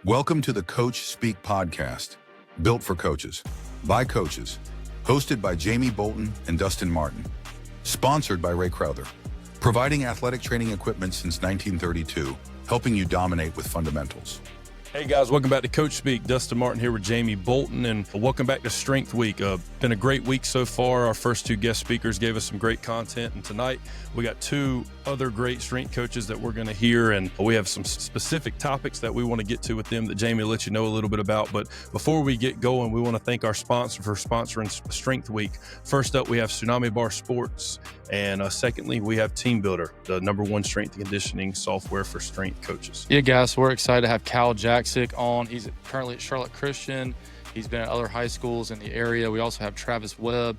Welcome to the Coach Speak podcast, built for coaches, by coaches, hosted by Jamie Bolton and Dustin Martin, sponsored by Ray Crowther, providing athletic training equipment since 1932, helping you dominate with fundamentals. Hey guys, welcome back to Coach Speak. Dustin Martin here with Jamie Bolton, and welcome back to Strength Week. Been a great week so far. Our first two guest speakers gave us some great content, and tonight we got two other great strength coaches that we're going to hear, and we have some specific topics that we want to get to with them that Jamie will let you know a little bit about. But before we get going, we want to thank our sponsor for sponsoring Strength Week. First up, we have Tsunami Bar Sports, and secondly, we have Team Builder, the #1 strength and conditioning software for strength coaches. Yeah, guys, we're excited to have Jacksic on. He's currently at Charlotte Christian. He's been at other high schools in the area. We also have Travis Webb.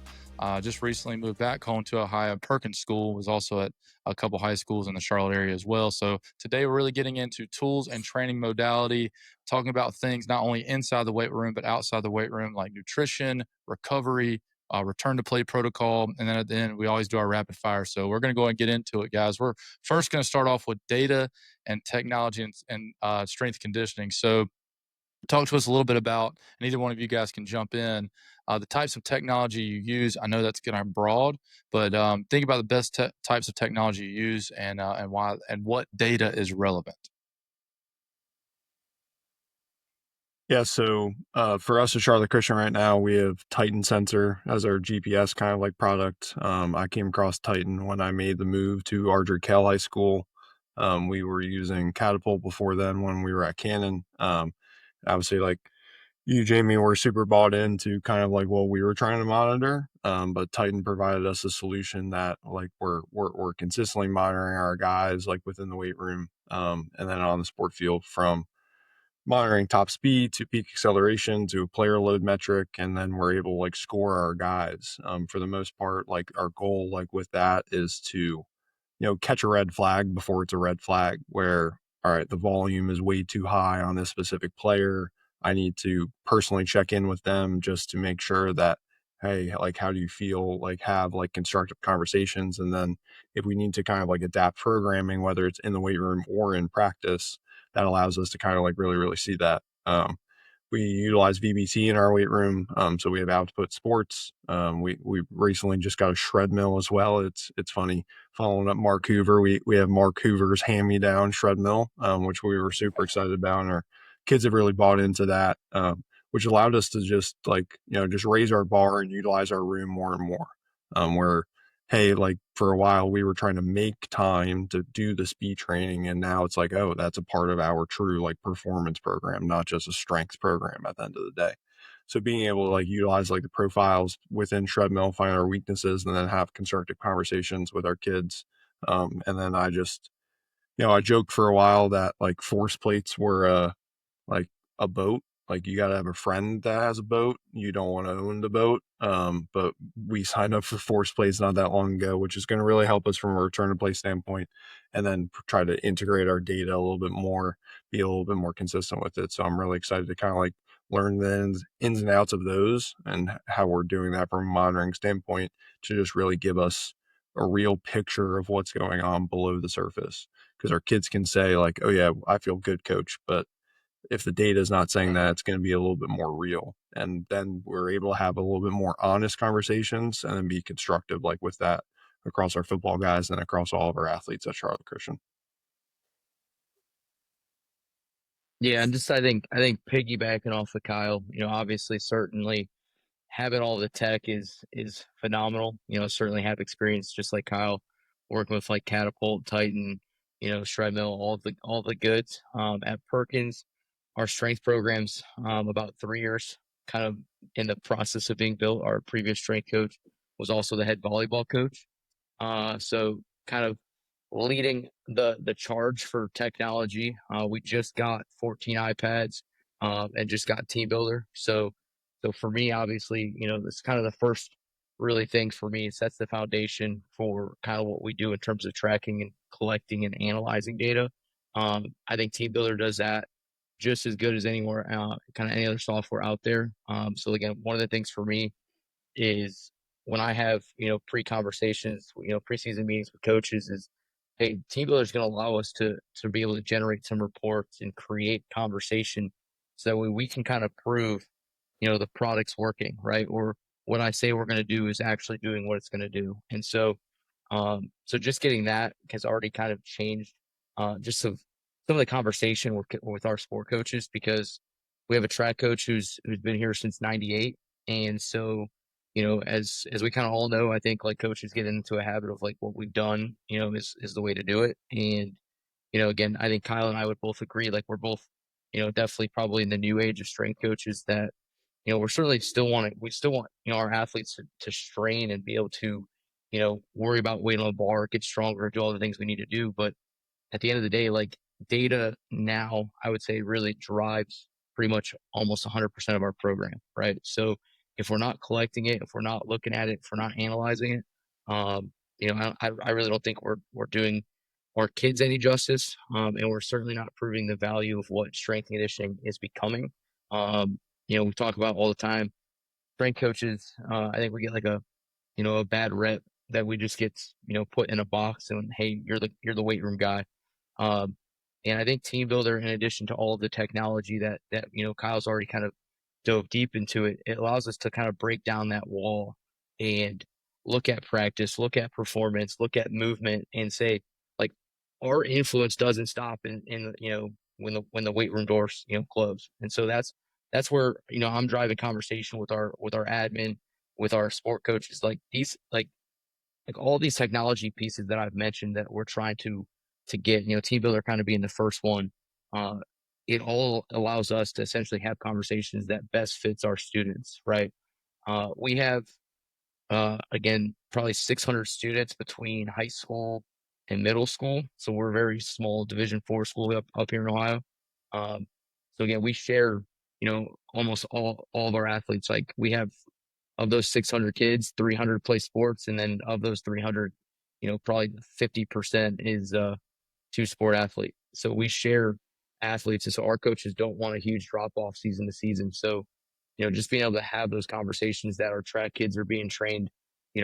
Just recently moved back home to Ohio. Perkins School, was also at a couple high schools in the Charlotte area as well. So today we're really getting into tools and training modality, talking about things not only inside the weight room, but outside the weight room, like nutrition, recovery, return to play protocol. And then at the end, we always do our rapid fire. So we're going to go and get into it, guys. We're first going to start off with data and technology and strength conditioning. So talk to us a little bit about, and either one of you guys can jump in, the types of technology you use. I know that's kind of broad, but think about the best types of technology you use and why and what data is relevant. Yeah, so for us at Charlotte Christian right now, we have Titan Sensor as our GPS kind of like product. I came across Titan when I made the move to Ardrey Kell High School. We were using Catapult before then when we were at Cannon. Obviously, like you, Jamie, were super bought into kind of like what we were trying to monitor. But Titan provided us a solution that like we're consistently monitoring our guys like within the weight room, and then on the sport field, from monitoring top speed to peak acceleration to a player load metric, and then we're able to like score our guys. For the most part, like our goal like with that is to catch a red flag before it's a red flag, where all right, the volume is way too high on this specific player. I need to personally check in with them just to make sure that, hey, like, how do you feel? Like, have like constructive conversations. And then if we need to kind of like adapt programming, whether it's in the weight room or in practice, that allows us to kind of like really, really see that. We utilize VBT in our weight room. So we have Output Sports. We recently just got a shred mill as well. It's funny, following up Mark Hoover. We have Mark Hoover's hand-me-down shred mill, which we were super excited about. And our kids have really bought into that, which allowed us to just like, just raise our bar and utilize our room more and more. Where, hey, like for a while we were trying to make time to do the speed training, and now it's like, oh, that's a part of our true like performance program, not just a strength program at the end of the day. So being able to like utilize like the profiles within Shredmill, find our weaknesses, and then have constructive conversations with our kids. And then I just, I joked for a while that like force plates were like a boat. Like you got to have a friend that has a boat. You don't want to own the boat. But we signed up for force plates not that long ago, which is going to really help us from a return to play standpoint, and then try to integrate our data a little bit more, be a little bit more consistent with it. So I'm really excited to kind of like learn the ins and outs of those and how we're doing that from a monitoring standpoint to just really give us a real picture of what's going on below the surface. Because our kids can say like, oh yeah, I feel good, coach, but if the data is not saying that, it's going to be a little bit more real. And then we're able to have a little bit more honest conversations and then be constructive like with that across our football guys and across all of our athletes at Charlotte Christian. Yeah, and just I think piggybacking off of Kyle, obviously certainly having all the tech is phenomenal. Certainly have experience just like Kyle working with like Catapult, Titan, Shredmill, all the goods. At Perkins, our strength programs about 3 years kind of in the process of being built. Our previous strength coach was also the head volleyball coach. So kind of leading the charge for technology. We just got 14 iPads and just got Team Builder. So for me, obviously, that's kind of the first really thing for me. It sets the foundation for kind of what we do in terms of tracking and collecting and analyzing data. I think Team Builder does that just as good as anywhere, kind of any other software out there. So again, one of the things for me is when I have, pre-conversations, preseason meetings with coaches is hey, team builder is going to allow us to be able to generate some reports and create conversation, so that way we can kind of prove, the product's working, right? Or what I say we're going to do is actually doing what it's going to do. And so just getting that has already kind of changed just some of the conversation with our sport coaches, because we have a track coach who's been here since '98, and so as we kind of all know, I think like coaches get into a habit of like what we've done, is the way to do it. And again, I think Kyle and I would both agree, like we're both, definitely probably in the new age of strength coaches that, we still want, our athletes to strain and be able to, worry about weight on the bar, get stronger, do all the things we need to do. But at the end of the day, like data now, I would say really drives pretty much almost 100% of our program, right? So if we're not collecting it, if we're not looking at it, if we're not analyzing it, I really don't think we're doing our kids any justice, and we're certainly not proving the value of what strength and conditioning is becoming. We talk about all the time. Strength coaches, I think we get like a bad rep that we just get, put in a box and, hey, you're the weight room guy. Um, and I think Team Builder, in addition to all of the technology that Kyle's already kind of dove deep into, it allows us to kind of break down that wall and look at practice, look at performance, look at movement, and say, like, our influence doesn't stop in when the weight room doors close. And so that's where I'm driving conversation with our admin, with our sport coaches, like these like all these technology pieces that I've mentioned that we're trying to get, Team Builder kind of being the first one. Uh, it all allows us to essentially have conversations that best fits our students, right? We have again probably 600 students between high school and middle school, so we're a very small Division 4 school up here in Ohio. Um, so again, we share almost all of our athletes. Like we have, of those 600 kids, 300 play sports, and then of those 300, probably 50% is two-sport athlete. So we share athletes, and so our coaches don't want a huge drop-off season to season. So just being able to have those conversations that our track kids are being trained,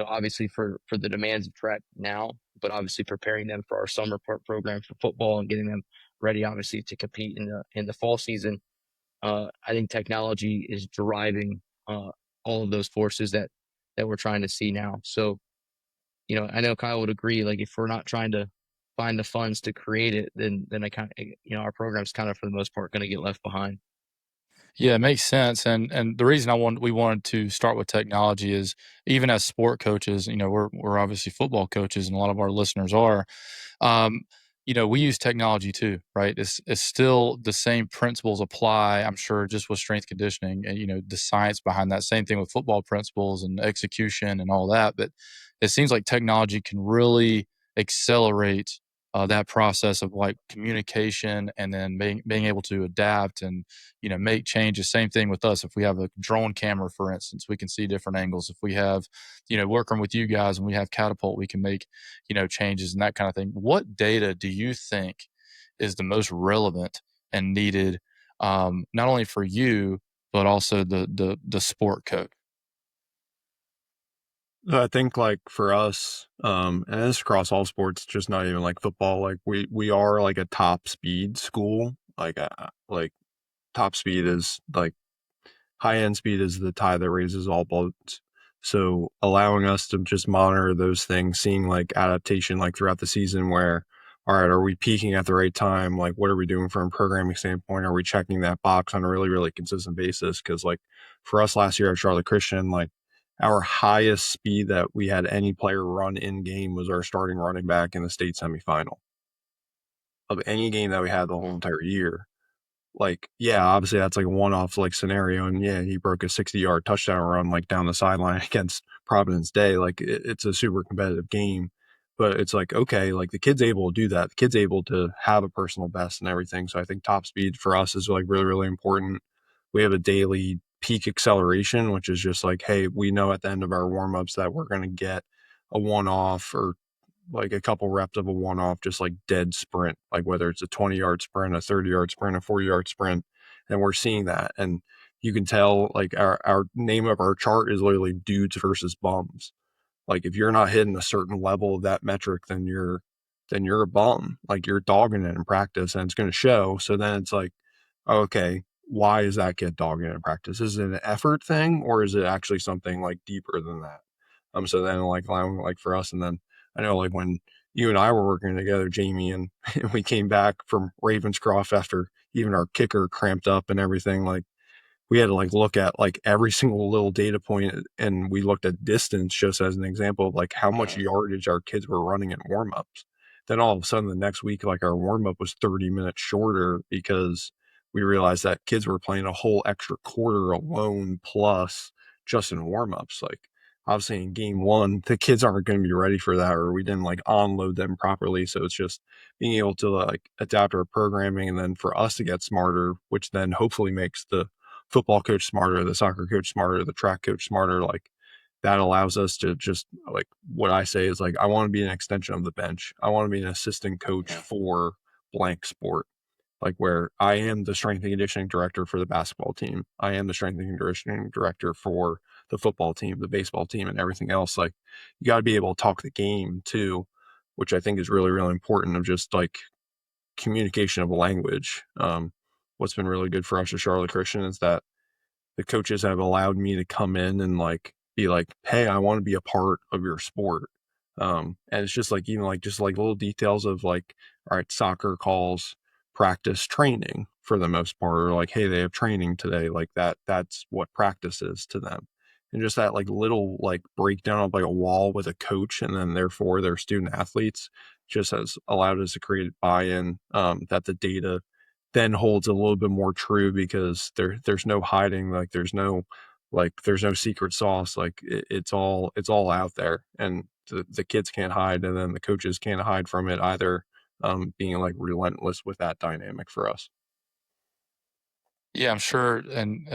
obviously for the demands of track now, but obviously preparing them for our summer program for football and getting them ready, obviously, to compete in the fall season. I think technology is driving all of those forces that we're trying to see now. So, I know Kyle would agree. Like, if we're not trying to find the funds to create it, then I kind of, our program's kind of for the most part going to get left behind. Yeah, it makes sense. And the reason we wanted to start with technology is, even as sport coaches, we're obviously football coaches, and a lot of our listeners are. Um, we use technology too, right? It's still the same principles apply, I'm sure, just with strength conditioning and, the science behind that. Same thing with football principles and execution and all that. But it seems like technology can really accelerate that process of like communication, and then being able to adapt and, make changes. Same thing with us. If we have a drone camera, for instance, we can see different angles. If we have, working with you guys and we have Catapult, we can make, changes and that kind of thing. What data do you think is the most relevant and needed, not only for you, but also the sport coach? I think like for us, and this is across all sports, just not even like football. Like we are like a top speed school. Like top speed is like high end speed is the tie that raises all boats. So allowing us to just monitor those things, seeing like adaptation like throughout the season, where, all right, are we peaking at the right time? Like, what are we doing from a programming standpoint? Are we checking that box on a really, really consistent basis? Because like for us last year at Charlotte Christian, like our highest speed that we had any player run in game was our starting running back in the state semifinal of any game that we had the whole entire year. Like, yeah, obviously that's like a one-off like scenario, and yeah, he broke a 60-yard touchdown run like down the sideline against Providence Day. Like it's a super competitive game, but it's like, okay, like the kid's able to do that. The kid's able to have a personal best and everything. So I think top speed for us is like really, really important. We have a daily peak acceleration, which is just like, hey, we know at the end of our warm-ups that we're going to get a one-off or like a couple reps of a one-off, just like dead sprint, like whether it's a 20-yard sprint, a 30-yard sprint, a 40-yard sprint. And we're seeing that. And you can tell like our name of our chart is literally dudes versus bums. Like if you're not hitting a certain level of that metric, then you're then you're a bum. Like, you're dogging it in practice and it's going to show. So then it's like, okay, why does that get dogged in practice? Is it an effort thing, or is it actually something like deeper than that? So then like for us, and then I know like when you and I were working together, Jamie, and we came back from Ravenscroft after even our kicker cramped up and everything, like we had to like look at like every single little data point, and we looked at distance just as an example of like how much yardage our kids were running in warm-ups. Then all of a sudden the next week, like our warm-up was 30 minutes shorter because we realized that kids were playing a whole extra quarter alone plus just in warm-ups. Like, obviously in game one, the kids aren't going to be ready for that, or we didn't like onload them properly. So it's just being able to like adapt our programming, and then for us to get smarter, which then hopefully makes the football coach smarter, the soccer coach smarter, the track coach smarter. Like, that allows us to just, like, what I say is like, I want to be an extension of the bench. I want to be an assistant coach for blank sport, like where I am the strength and conditioning director for the basketball team. I am the strength and conditioning director for the football team, the baseball team, and everything else. Like, you got to be able to talk the game too, which I think is really, really important, of just like communication of language. What's been really good for us at Charlotte Christian is that the coaches have allowed me to come in and like be like, hey, I want to be a part of your sport. And it's just like, even like just like little details of like, all right, soccer calls practice training for the most part, or like, hey, they have training today, like that's what practice is to them. And just that like little like breakdown of like a wall with a coach, and then therefore their student athletes, just has allowed us to create buy-in, that the data then holds a little bit more true, because there's no hiding, like there's no secret sauce, like it's all out there, and the kids can't hide, and then the coaches can't hide from it either, being like relentless with that dynamic for us. Yeah, I'm sure, and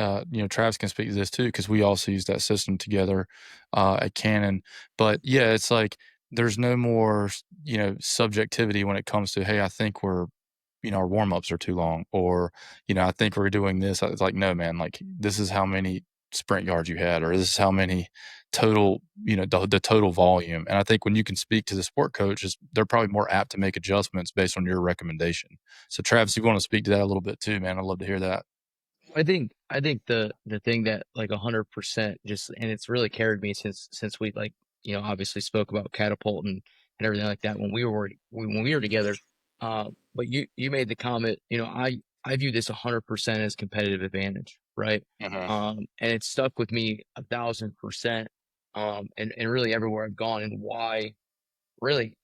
Travis can speak to this too because we also use that system together at Canon. But yeah, it's like there's no more subjectivity when it comes to, hey, I think our warm ups are too long, or I think we're doing this. It's like, no, man, like this is how many sprint yards you had, or this is how many total, the total volume. And I think when you can speak to the sport coaches, they're probably more apt to make adjustments based on your recommendation. So, Travis, you want to speak to that a little bit too, man? I'd love to hear that. I think the thing that like 100% just, and it's really carried me since we like obviously spoke about catapult and everything like that when we were together. But you made the comment, I view this 100% as competitive advantage, right? And it's stuck with me 1,000%. And really everywhere I've gone, and why really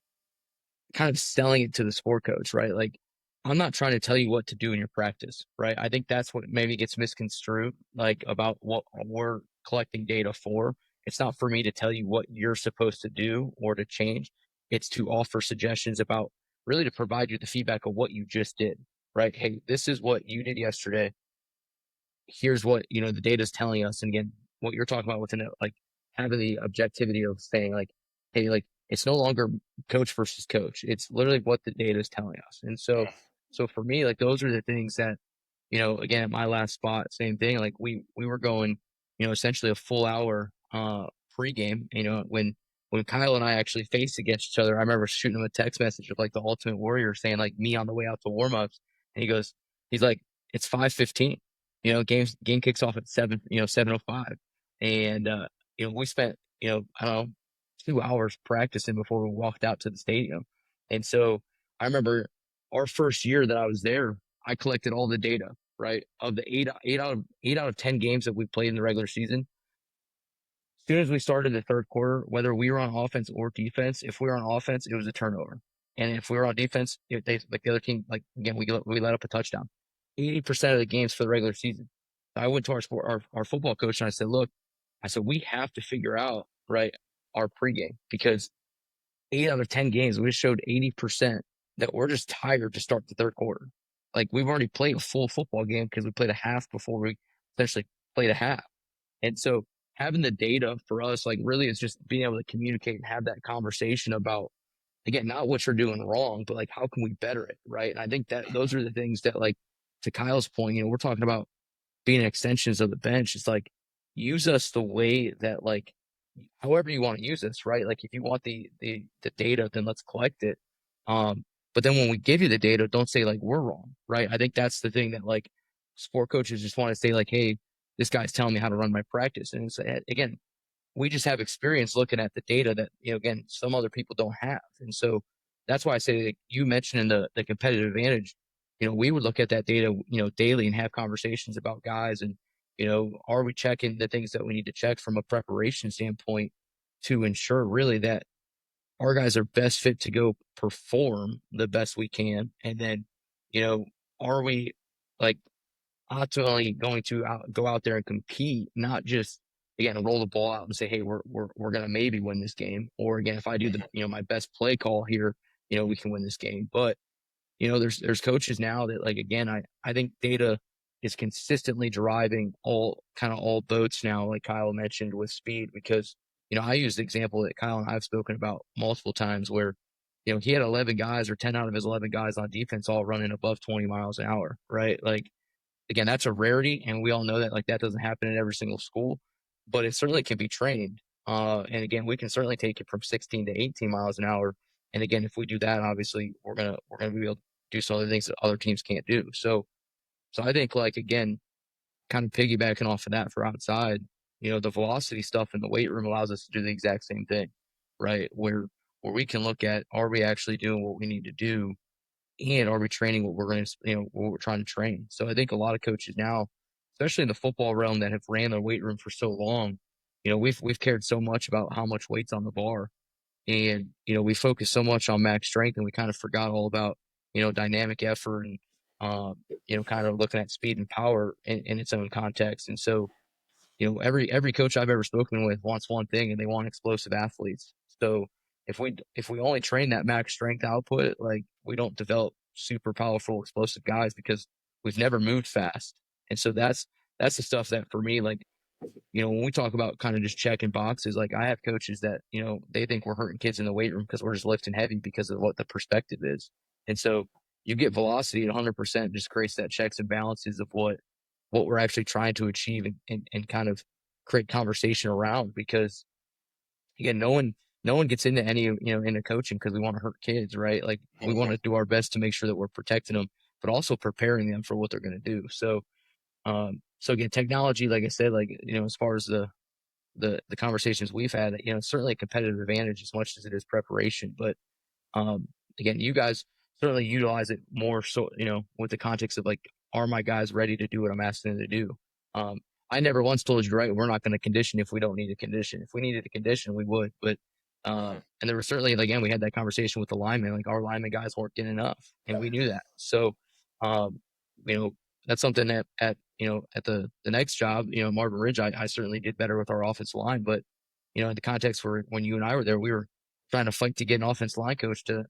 kind of selling it to the sport coach, right? Like, I'm not trying to tell you what to do in your practice, right? I think that's what maybe gets misconstrued, like about what we're collecting data for. It's not for me to tell you what you're supposed to do or to change. It's to offer suggestions about, really to provide you the feedback of what you just did, right? Hey, this is what you did yesterday. Here's what, the data is telling us. And again, what you're talking about within it, like having the objectivity of saying like, hey, like it's no longer coach versus coach. It's literally what the data is telling us. And so for me, like those are the things that, again, at my last spot, same thing. Like we were going, essentially a full hour pregame, when Kyle and I actually faced against each other. I remember shooting him a text message of like the Ultimate Warrior saying like me on the way out to warmups. And he's like, it's 5:15. Game kicks off at 7:05. And we spent, I don't know, 2 hours practicing before we walked out to the stadium. And so I remember our first year that I was there, I collected all the data, right? Of the eight out of 10 games that we played in the regular season. As soon as we started the third quarter, whether we were on offense or defense, if we were on offense, it was a turnover. And if we were on defense, like the other team, like again, we let up a touchdown. 80% of the games for the regular season. I went to our football coach and I said, look, we have to figure out, right, our pregame, because 8 out of 10 games, we showed 80% that we're just tired to start the third quarter. Like we've already played a full football game because we played a half before we essentially played a half. And so having the data for us, like really is just being able to communicate and have that conversation about, again, not what you're doing wrong, but like, how can we better it? Right. And I think that those are the things that, like, to Kyle's point, we're talking about being extensions of the bench. It's like, use us the way that, like, however you want to use us, right? Like if you want the data, then let's collect it. But then when we give you the data, don't say like we're wrong, right? I think that's the thing that like sport coaches just want to say like, hey, this guy's telling me how to run my practice. And it's, again, we just have experience looking at the data that, again, some other people don't have. And so that's why I say like, you mentioned the competitive advantage, we would look at that data, daily and have conversations about guys and, are we checking the things that we need to check from a preparation standpoint to ensure really that our guys are best fit to go perform the best we can. And then, are we like ultimately going to go out there and compete, not just again roll the ball out and say, hey, we're gonna maybe win this game, or again, if I do the my best play call here, we can win this game. But there's coaches now that like again, I think data is consistently driving all boats now, like Kyle mentioned with speed, because I use the example that Kyle and I have spoken about multiple times where he had 11 guys or 10 out of his 11 guys on defense all running above 20 miles an hour, right? Like again, that's a rarity, and we all know that like that doesn't happen in every single school, but it certainly can be trained. And again, we can certainly take it from 16 to 18 miles an hour. And again, if we do that, obviously we're gonna be able to do some other things that other teams can't do. So I think like again, kind of piggybacking off of that for outside, the velocity stuff in the weight room allows us to do the exact same thing, right? Where we can look at, are we actually doing what we need to do, and are we training what we're going to, what we're trying to train? So I think a lot of coaches now, especially in the football realm that have ran their weight room for so long, we've cared so much about how much weight's on the bar, and we focus so much on max strength, and we kind of forgot all about dynamic effort and kind of looking at speed and power in its own context. And so every coach I've ever spoken with wants one thing, and they want explosive athletes. So if we only train that max strength output, like we don't develop super powerful, explosive guys because we've never moved fast. And so that's the stuff that for me, like, when we talk about kind of just checking boxes, like I have coaches that, they think we're hurting kids in the weight room because we're just lifting heavy because of what the perspective is. And so you get velocity at 100% just creates that checks and balances of what we're actually trying to achieve, and kind of create conversation around, because again, no one gets into any, into coaching because we want to hurt kids, right? Like we want to do our best to make sure that we're protecting them, but also preparing them for what they're going to do. So again, technology, like I said, like, as far as the conversations we've had, certainly a competitive advantage as much as it is preparation. But again, you guys certainly utilize it more so, with the context of like, are my guys ready to do what I'm asking them to do? I never once told you, right, we're not going to condition if we don't need a condition. If we needed a condition, we would. But and there was certainly, again, we had that conversation with the linemen, like our lineman guys weren't getting enough, and we knew that. So, that's something that at the next job, Marvin Ridge, I certainly did better with our offensive line. But in the context where when you and I were there, we were trying to fight to get an offensive line coach to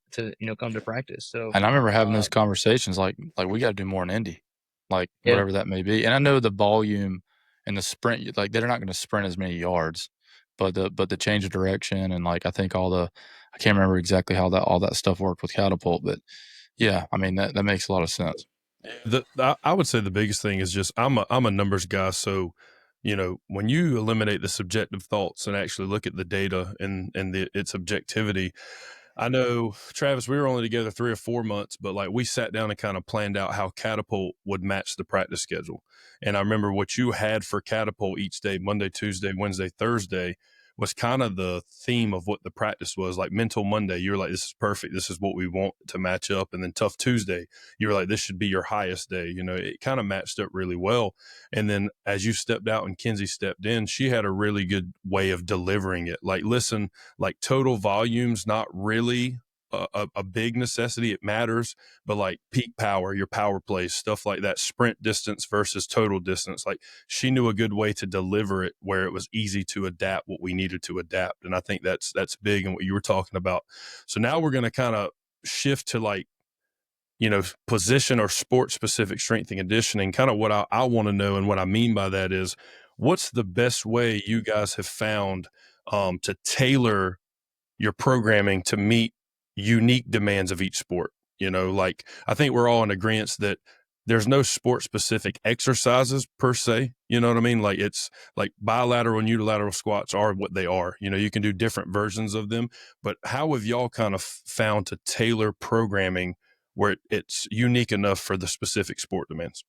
come to practice. So, And I remember having those conversations like we got to do more in Indy, like whatever that may be. And I know the volume and the sprint, like they're not going to sprint as many yards, but the change of direction and like I think I can't remember exactly how all that stuff worked with catapult, but yeah, I mean that makes a lot of sense. I would say the biggest thing is just I'm a numbers guy, so when you eliminate the subjective thoughts and actually look at the data and its objectivity. I know, Travis, we were only together 3 or 4 months, but like we sat down and kind of planned out how Catapult would match the practice schedule. And I remember what you had for Catapult each day, Monday, Tuesday, Wednesday, Thursday, was kind of the theme of what the practice was. Like Mental Monday, you were like, this is perfect. This is what we want to match up. And then Tough Tuesday, you were like, this should be your highest day. It kind of matched up really well. And then as you stepped out and Kenzie stepped in, she had a really good way of delivering it. Like, listen, like total volume's not really a big necessity. It matters, but like peak power, your power plays, stuff like that, sprint distance versus total distance. Like she knew a good way to deliver it where it was easy to adapt what we needed to adapt. And I think that's big in what you were talking about. So now we're going to kind of shift to like, position or sport specific strength and conditioning. Kind of what I want to know. And what I mean by that is, what's the best way you guys have found to tailor your programming to meet unique demands of each sport? Like I think we're all in agreement that there's no sport specific exercises per se. You know what I mean? Like it's like bilateral and unilateral squats are what they are. You know, you can do different versions of them, but how have y'all kind of found to tailor programming where it's unique enough for the specific sport demands?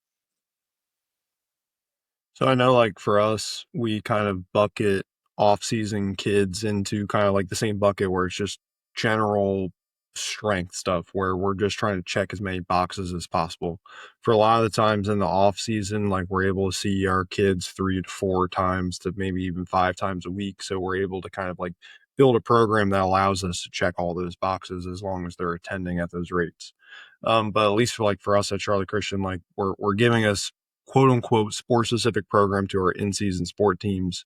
So I know like for us, we kind of bucket off-season kids into kind of like the same bucket where it's just general strength stuff where we're just trying to check as many boxes as possible. For a lot of the times in the off season, like we're able to see our kids 3 to 4 times to maybe even 5 times a week. So we're able to kind of like build a program that allows us to check all those boxes as long as they're attending at those rates. But at least for us at Charlie Christian, like we're giving us quote unquote sport specific program to our in season sport teams,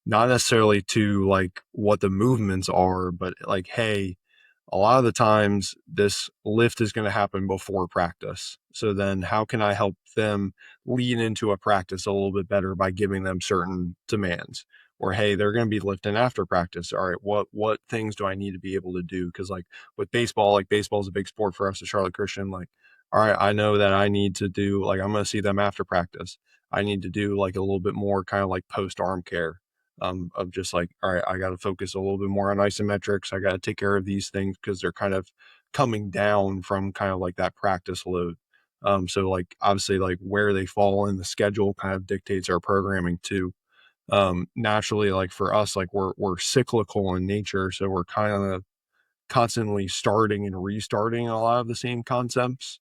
not necessarily to like what the movements are, but like, hey, a lot of the times this lift is going to happen before practice. So then how can I help them lean into a practice a little bit better by giving them certain demands? Or hey, they're going to be lifting after practice. All right, what things do I need to be able to do? Because like with baseball, like baseball is a big sport for us at Charlotte Christian. Like, all right, I know that I need to do like I'm going to see them after practice. I need to do like a little bit more kind of like post arm care, of just like, all right, I got to focus a little bit more on isometrics. I got to take care of these things because they're kind of coming down from kind of like that practice load. So like obviously like where they fall in the schedule kind of dictates our programming too. Naturally, like for us, like we're cyclical in nature, so we're kind of constantly starting and restarting a lot of the same concepts,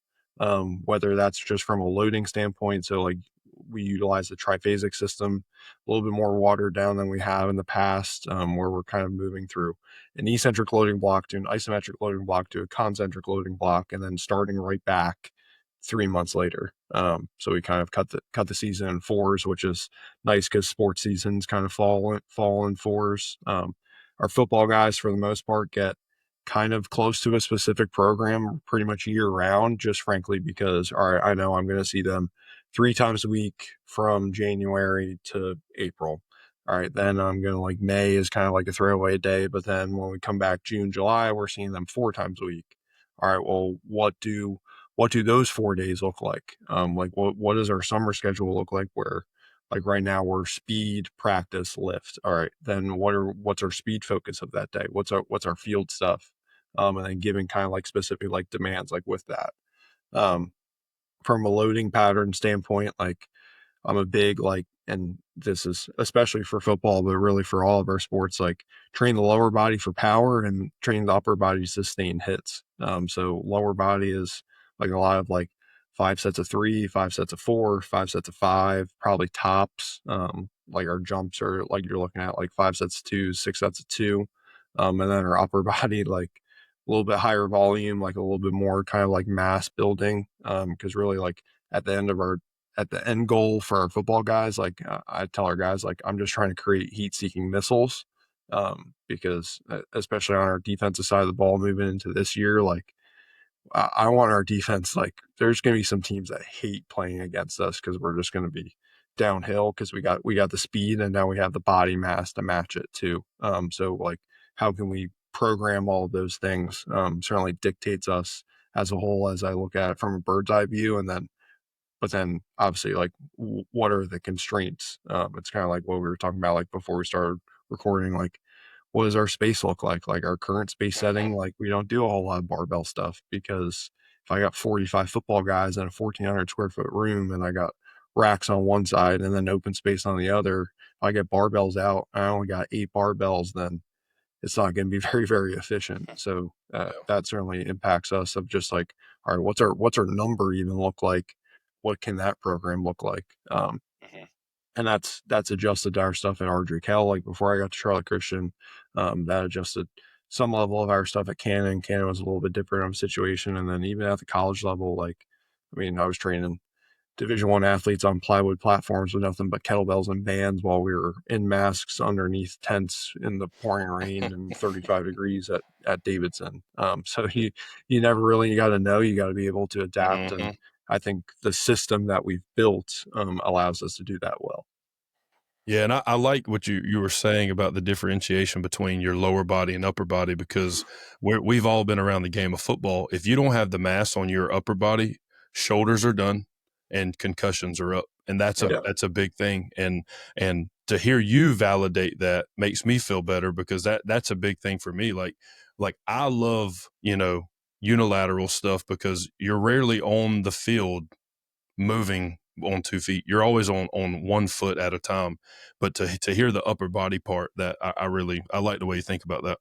whether that's just from a loading standpoint. So like we utilize the triphasic system, a little bit more watered down than we have in the past, where we're kind of moving through an eccentric loading block to an isometric loading block to a concentric loading block, and then starting right back 3 months later. So we kind of cut the season in fours, which is nice because sports seasons kind of fall in fours. Our football guys, for the most part, get kind of close to a specific program pretty much year round, just frankly because all right, I know I'm going to see them 3 times a week from January to April. All right, then I'm going to like May is kind of like a throwaway day, but then when we come back June, July, we're seeing them 4 times a week. All right, well, what do those 4 days look like? Like what does our summer schedule look like where like right now we're speed, practice, lift. All right, then what's our speed focus of that day? What's our field stuff? And then giving kind of like specific like demands like with that. Um, from a loading pattern standpoint, like I'm a big like, and this is especially for football, but really for all of our sports, like train the lower body for power and train the upper body to sustain hits. So lower body is like a lot of like 5 sets of 3, 5 sets of 4, 5 sets of 5, probably tops. Like our jumps are like you're looking at like 5 sets of 2, 6 sets of 2. And then our upper body, like a little bit higher volume, like a little bit more kind of like mass building. Because really like at the end goal for our football guys, like I tell our guys, like I'm just trying to create heat-seeking missiles, because especially on our defensive side of the ball moving into this year, like I want our defense, like there's going to be some teams that hate playing against us because we're just going to be downhill because we got the speed and now we have the body mass to match it too. So like how can we program all of those things, certainly dictates us as a whole as I look at it from a bird's eye view, and then but then obviously like what are the constraints? It's kind of like what we were talking about like before we started recording, like what does our space look like our current space setting, like we don't do a whole lot of barbell stuff because if I got 45 football guys in a 1,400 square foot room and I got racks on one side and then open space on the other, if I get barbells out, I only got 8 barbells, then it's not going to be very, very efficient. So that certainly impacts us of just like, all right, what's our number even look like? What can that program look like? And that's adjusted to our stuff at Ardrey Like before I got to Charlotte Christian, that adjusted some level of our stuff at Cannon. Cannon was a little bit different of a situation. And then even at the college level, like, I mean, I was training Division I athletes on plywood platforms with nothing but kettlebells and bands while we were in masks underneath tents in the pouring rain and 35 degrees at Davidson. So you never really got to know. You got to be able to adapt, and I think the system that we've built allows us to do that well. Yeah, and I like what you were saying about the differentiation between your lower body and upper body, because we've all been around the game of football. If you don't have the mass on your upper body, shoulders are done, and concussions are up. And that's Yeah. a big thing. And to hear you validate that makes me feel better, because that's a big thing for me. Like I love, unilateral stuff, because you're rarely on the field moving on 2 feet. You're always on 1 foot at a time. But to hear the upper body part, that I like the way you think about that.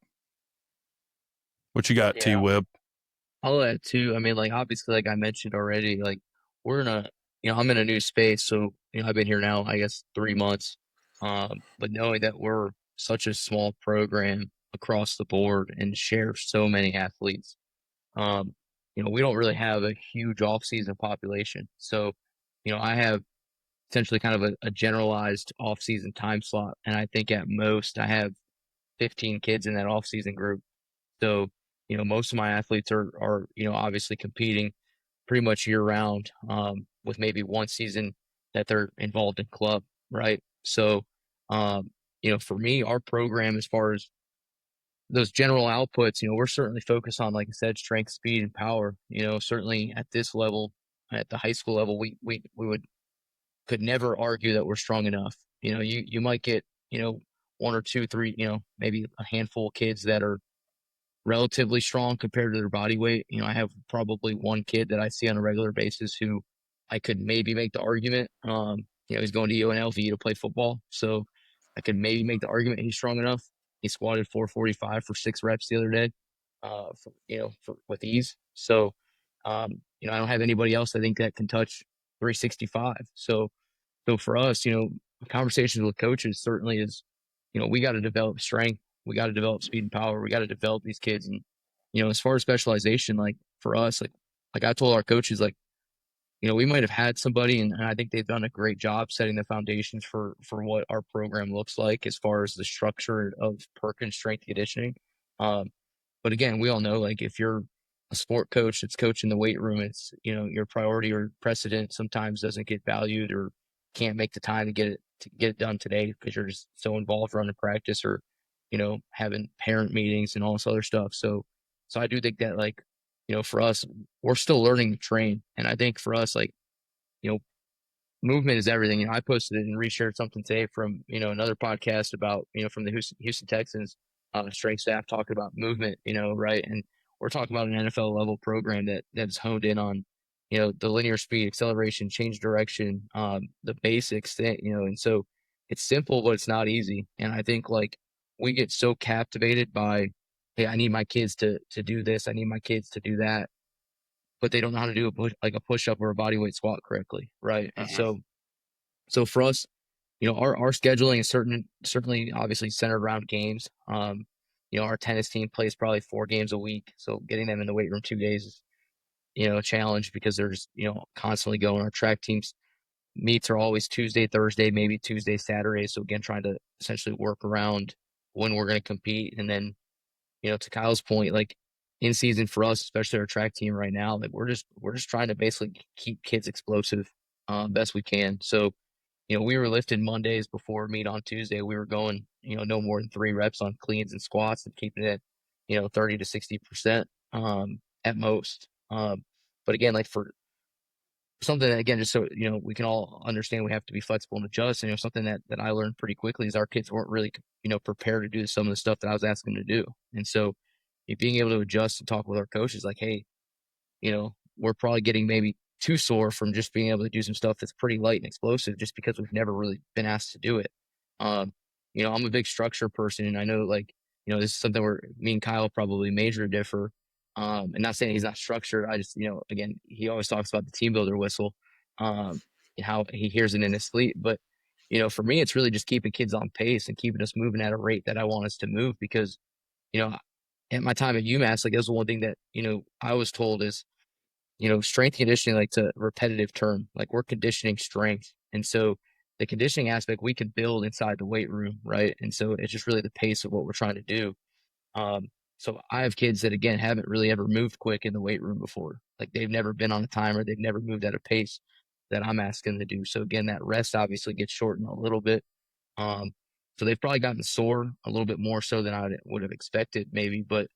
What you got, T Yeah. Webb? I'll add too. I mean, like obviously, like I mentioned already, like we're in a, I'm in a new space, so I've been here now, I guess 3 months. But knowing that we're such a small program across the board and share so many athletes, we don't really have a huge off-season population. So, I have essentially kind of a generalized off-season time slot, and I think at most I have 15 kids in that off-season group. So, most of my athletes are obviously competing pretty much year round, with maybe one season that they're involved in club, right? So, for me, our program, as far as those general outputs, we're certainly focused on, like I said, strength, speed, and power. Certainly at this level, at the high school level, we could never argue that we're strong enough. You might get, one or two, three, maybe a handful of kids that are relatively strong compared to their body weight. I have probably one kid that I see on a regular basis who I could maybe make the argument. He's going to UNLV to play football, so I could maybe make the argument he's strong enough. He squatted 445 for 6 reps the other day, with ease. So, I don't have anybody else I think that can touch 365. So for us, conversations with coaches certainly is, we got to develop strength, we got to develop speed and power, we got to develop these kids. And, as far as specialization, like for us, like I told our coaches, like, we might have had somebody, and I think they've done a great job setting the foundations for what our program looks like as far as the structure of Perkins strength conditioning. But again, we all know, like, if you're a sport coach that's coaching the weight room, it's, your priority or precedent sometimes doesn't get valued, or can't make the time to get it done today because you're just so involved running practice, or, having parent meetings and all this other stuff. So I do think that, like, for us, we're still learning to train. And I think for us, like, movement is everything. I posted it and reshared something today from, another podcast about, from the Houston Texans strength staff, talking about movement, right. And we're talking about an NFL level program that's honed in on, the linear speed, acceleration, change direction, the basics, and so it's simple, but it's not easy. And I think, like, we get so captivated by, hey, I need my kids to do this, I need my kids to do that, but they don't know how to do a push up or a body weight squat correctly, right? And so for us, our scheduling is certainly obviously centered around games. Our tennis team plays probably 4 games a week, so getting them in the weight room 2 days is, a challenge, because they're just, constantly going. Our track teams meets are always Tuesday, Thursday, maybe Tuesday, Saturday. So again, trying to essentially work around when we're going to compete. And then, to Kyle's point, like, in season for us, especially our track team right now, like, we're just trying to basically keep kids explosive best we can. So, we were lifting Mondays before meet on Tuesday. We were going, no more than 3 reps on cleans and squats, and keeping it at, 30 to 60% at most. But again, like, for something that, again, just so, we can all understand, we have to be flexible and adjust. And, something that I learned pretty quickly is our kids weren't really, prepared to do some of the stuff that I was asking them to do. And so, being able to adjust and talk with our coaches, like, hey, we're probably getting maybe too sore from just being able to do some stuff that's pretty light and explosive, just because we've never really been asked to do it. Um, I'm a big structure person, and I know, like, this is something where me and Kyle probably major differ. And not saying he's not structured. I just, again, he always talks about the team builder whistle, and how he hears it in his sleep. But, for me, it's really just keeping kids on pace and keeping us moving at a rate that I want us to move, because, at my time at UMass, like, that was the one thing that, I was told is, strength conditioning, like, to repetitive term, like, we're conditioning strength. And so the conditioning aspect we can build inside the weight room, right? And so it's just really the pace of what we're trying to do. So I have kids that, again, haven't really ever moved quick in the weight room before. Like, they've never been on a timer, they've never moved at a pace that I'm asking them to do. So again, that rest obviously gets shortened a little bit. So they've probably gotten sore a little bit more so than I would have expected, maybe. But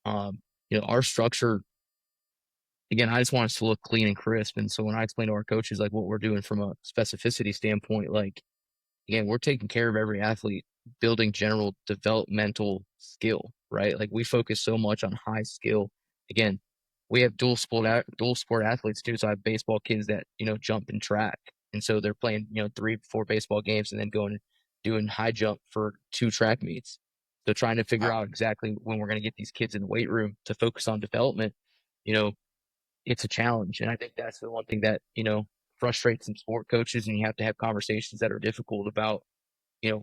our structure again, I just want us to look clean and crisp. And so when I explain to our coaches like what we're doing from a specificity standpoint, like again, we're taking care of every athlete, building general developmental skill, right? Like we focus so much on high skill. Again, we have dual sport athletes too. So I have baseball kids that, jump and track. And so they're playing, 3, 4 baseball games and then going and doing high jump for 2 track meets. So trying to figure out exactly when we're going to get these kids in the weight room to focus on development, you know, it's a challenge. And I think that's the one thing that, frustrates some sport coaches, and you have to have conversations that are difficult about,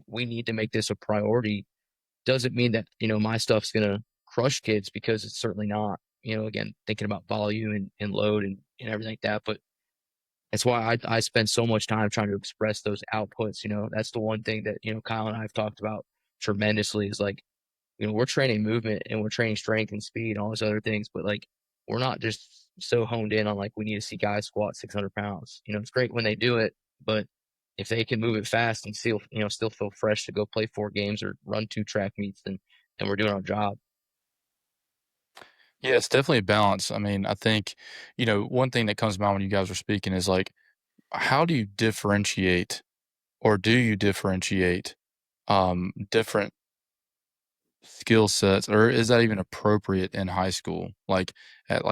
we need to make this a priority. Doesn't mean that, my stuff's going to crush kids, because it's certainly not, again, thinking about volume and load and everything like that. But that's why I spend so much time trying to express those outputs. That's the one thing that, Kyle and I have talked about tremendously, is like, we're training movement and we're training strength and speed and all those other things, but like, we're not just so honed in on like, we need to see guys squat 600 pounds. It's great when they do it, but if they can move it fast and still feel fresh to go play 4 games or run 2 track meets, then we're doing our job. Yeah, it's definitely a balance. I mean, I think, one thing that comes to mind when you guys are speaking is like, how do you differentiate, or do you differentiate different skill sets, or is that even appropriate in high school? Like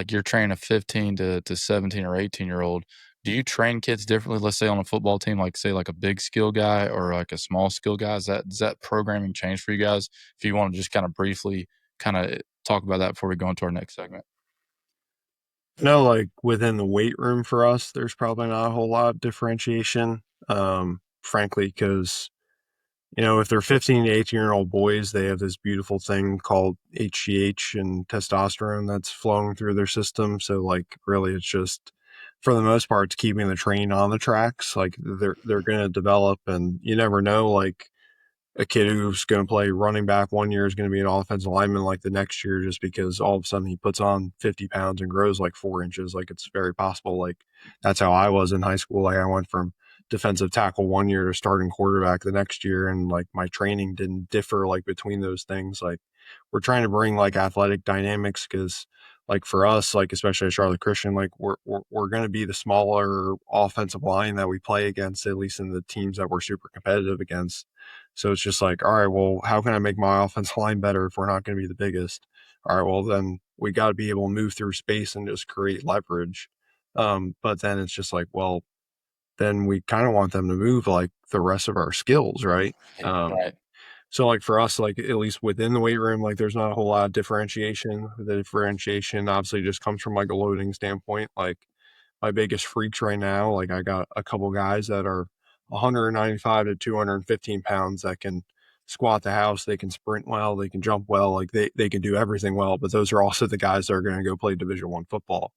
you're training a 15 to 17 or 18-year-old. Do you train kids differently? Let's say on a football team, like say like a big skill guy or like a small skill guy. Does that programming change for you guys? If you want to just kind of briefly kind of talk about that before we go into our next segment. No, like within the weight room for us, there's probably not a whole lot of differentiation. Frankly, because if they're 15 to 18-year-old boys, they have this beautiful thing called HGH and testosterone that's flowing through their system. So like really it's just, for the most part, it's keeping the train on the tracks. Like they're going to develop, and you never know, like a kid who's going to play running back one year is going to be an offensive lineman like the next year, just because all of a sudden he puts on 50 pounds and grows like 4 inches. Like it's very possible. Like that's how I was in high school. Like I went from defensive tackle one year to starting quarterback the next year. And like my training didn't differ like between those things. Like we're trying to bring like athletic dynamics, because like for us, like especially at Charlotte Christian, like we're going to be the smaller offensive line that we play against, at least in the teams that we're super competitive against. So it's just like, all right, well, how can I make my offensive line better if we're not going to be the biggest? All right, well, then we got to be able to move through space and just create leverage. But then it's just like, well, then we kind of want them to move like the rest of our skills, right? Right. So like for us, like at least within the weight room, like there's not a whole lot of differentiation. The differentiation obviously just comes from like a loading standpoint. Like my biggest freaks right now, like I got a couple guys that are 195 to 215 pounds that can squat the house, they can sprint well, they can jump well, like they can do everything well. But those are also the guys that are going to go play Division I football.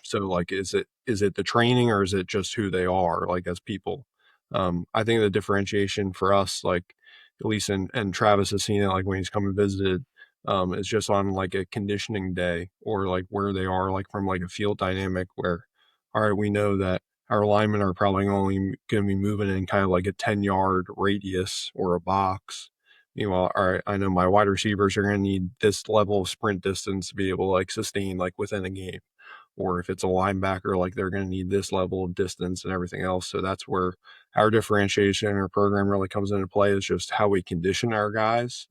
So like, is it the training, or is it just who they are like as people? I think the differentiation for us, like at least and Travis has seen it like when he's come and visited, is just on like a conditioning day, or like where they are like from like a field dynamic where, all right, we know that our linemen are probably only going to be moving in kind of like a 10-yard radius or a box. All right, I know my wide receivers are going to need this level of sprint distance to be able to like sustain like within a game. Or if it's a linebacker, like they're going to need this level of distance and everything else. So that's where our differentiation in our program really comes into play, is just how we condition our guys,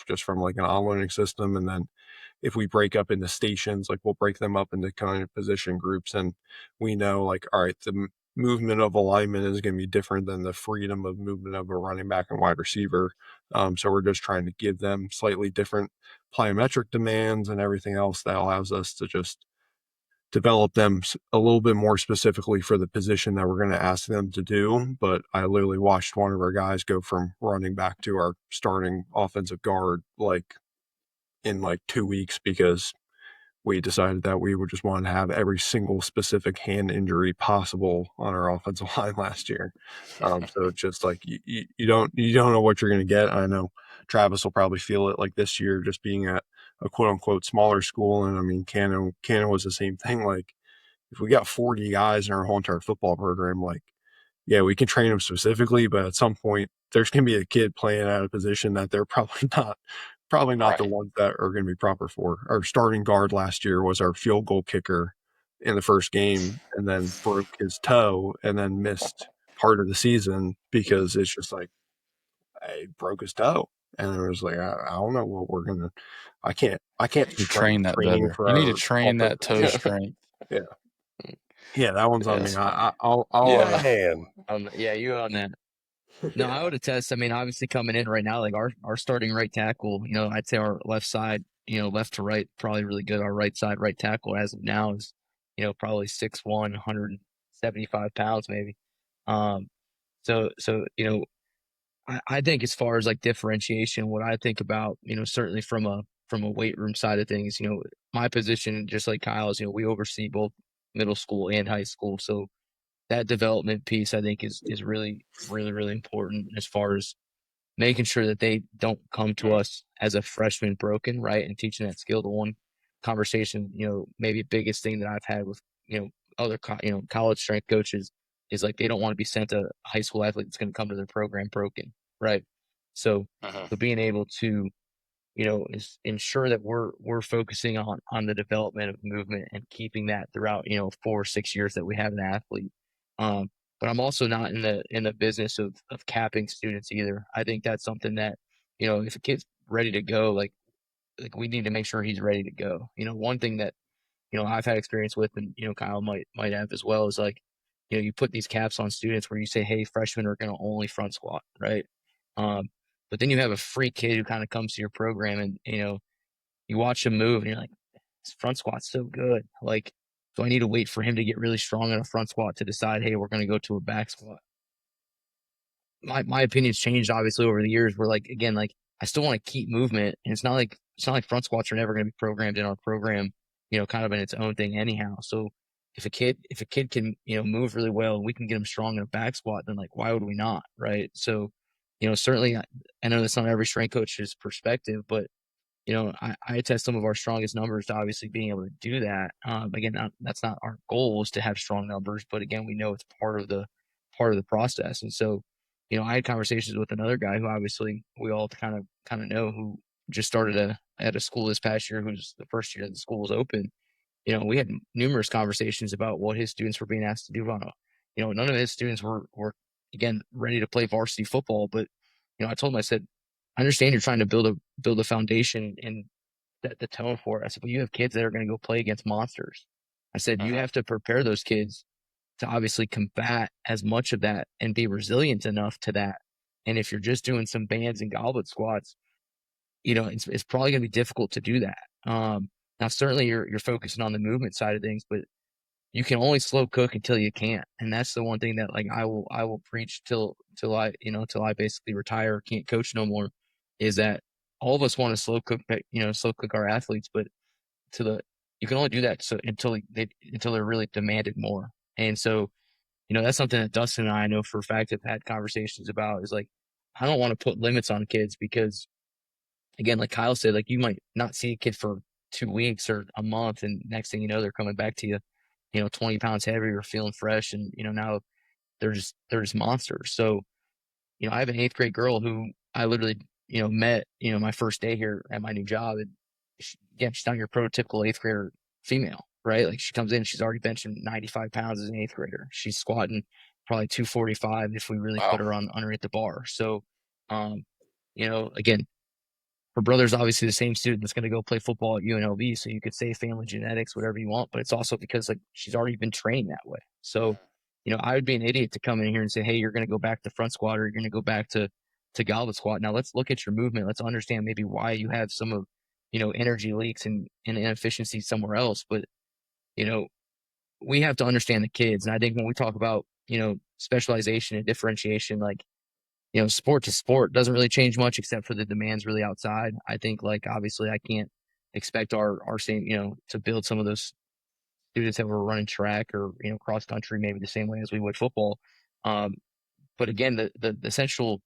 just from like an on-learning system. And then if we break up into stations, like we'll break them up into kind of position groups, and we know like, all right, the movement of a lineman is going to be different than the freedom of movement of a running back and wide receiver. So we're just trying to give them slightly different plyometric demands and everything else that allows us to just develop them a little bit more specifically for the position that we're going to ask them to do. But I literally watched one of our guys go from running back to our starting offensive guard like in like 2 weeks, because we decided that we would just want to have every single specific hand injury possible on our offensive line last year. So it's just like you don't know what you're going to get. I know Travis will probably feel it like this year, just being at a quote unquote smaller school. And I mean, Cannon was the same thing. Like if we got 40 guys in our whole entire football program, like, yeah, we can train them specifically, but at some point there's going to be a kid playing at a position that they're probably not Probably not the Right. ones that are going to be proper for. Our starting guard last year was our field goal kicker in the first game, and then broke his toe, and then missed part of the season because it's just like he broke his toe, and it was like I don't know what we're gonna. I can't do Train that training better. for You need to our train that toe strength. yeah yeah that one's on me. Yes. I'll Yeah, man. Yeah, you on that. No, I yeah. would attest. I mean, obviously coming in right now, like our starting right tackle, I'd say our left side, left to right, probably really good. Our right side, right tackle as of now is, probably 6'1", 175 pounds maybe. Um, so I think as far as like differentiation, what I think about, certainly from a weight room side of things, my position, just like Kyle's, we oversee both middle school and high school. So that development piece, I think, is really, really, really important as far as making sure that they don't come to us as a freshman broken, right? And teaching that skill. The one conversation, maybe biggest thing that I've had with, other, college strength coaches is like, they don't want to be sent a high school athlete that's going to come to their program broken, right? So, Mhm. so being able to, ensure that we're focusing on the development of movement and keeping that throughout, 4 or 6 years that we have an athlete. Um, but I'm also not in the business of capping students either. I think that's something that, if a kid's ready to go, like we need to make sure he's ready to go. One thing that, I've had experience with, and Kyle might have as well, is like, you put these caps on students where you say, hey, freshmen are going to only front squat, right? Um, but then you have a free kid who kind of comes to your program, and you watch him move and you're like, this front squat's so good. Like, do I need to wait for him to get really strong in a front squat to decide, hey, we're going to go to a back squat? My opinion's changed obviously over the years. Where like, again, like I still want to keep movement, and it's not like front squats are never going to be programmed in our program, kind of in its own thing anyhow. So if a kid can, move really well and we can get him strong in a back squat, then like why would we not, right? So, certainly I know that's not every strength coach's perspective, but I attest some of our strongest numbers to obviously being able to do that. Again, that's not our goal is to have strong numbers, but again, we know it's part of the process. And so, I had conversations with another guy who obviously we all kind of know, who just started at a school this past year, who's the first year that the school was open. We had numerous conversations about what his students were being asked to do on a, none of his students were again ready to play varsity football, but I told him, I said, I understand you're trying to build a foundation and set the tone for it. I said, but you have kids that are going to go play against monsters. I said, you have to prepare those kids to obviously combat as much of that and be resilient enough to that. And if you're just doing some bands and goblet squats, it's probably going to be difficult to do that. Now, certainly you're focusing on the movement side of things, but you can only slow cook until you can't. And that's the one thing that like I will preach till I basically retire, can't coach no more, is that all of us want to slow cook our athletes, but you can only do that until they're really demanded more. And so, that's something that Dustin and I know for a fact have had conversations about, is like, I don't want to put limits on kids because, again, like Kyle said, like you might not see a kid for 2 weeks or a month, and next thing you know, they're coming back to you, 20 pounds heavier, feeling fresh, and now they're just monsters. So, I have an 8th grade girl who I literally, met, my first day here at my new job. And she's not your prototypical 8th grader female, right? Like she comes in, she's already benching 95 pounds as an 8th grader. She's squatting probably 245 if we really Wow. put her on underneath the bar. So, again, her brother's obviously the same student that's going to go play football at UNLV. So you could say family genetics, whatever you want, but it's also because like she's already been trained that way. So, I would be an idiot to come in here and say, hey, you're going to go back to front squat, or you're going to go back to goblet squat. Now let's look at your movement. Let's understand maybe why you have some of, energy leaks and inefficiencies somewhere else. But, we have to understand the kids. And I think when we talk about, specialization and differentiation, like, sport to sport doesn't really change much except for the demands really outside. I think like obviously I can't expect our same, to build some of those students that were running track or, cross country maybe the same way as we would football. Um, but again, the essential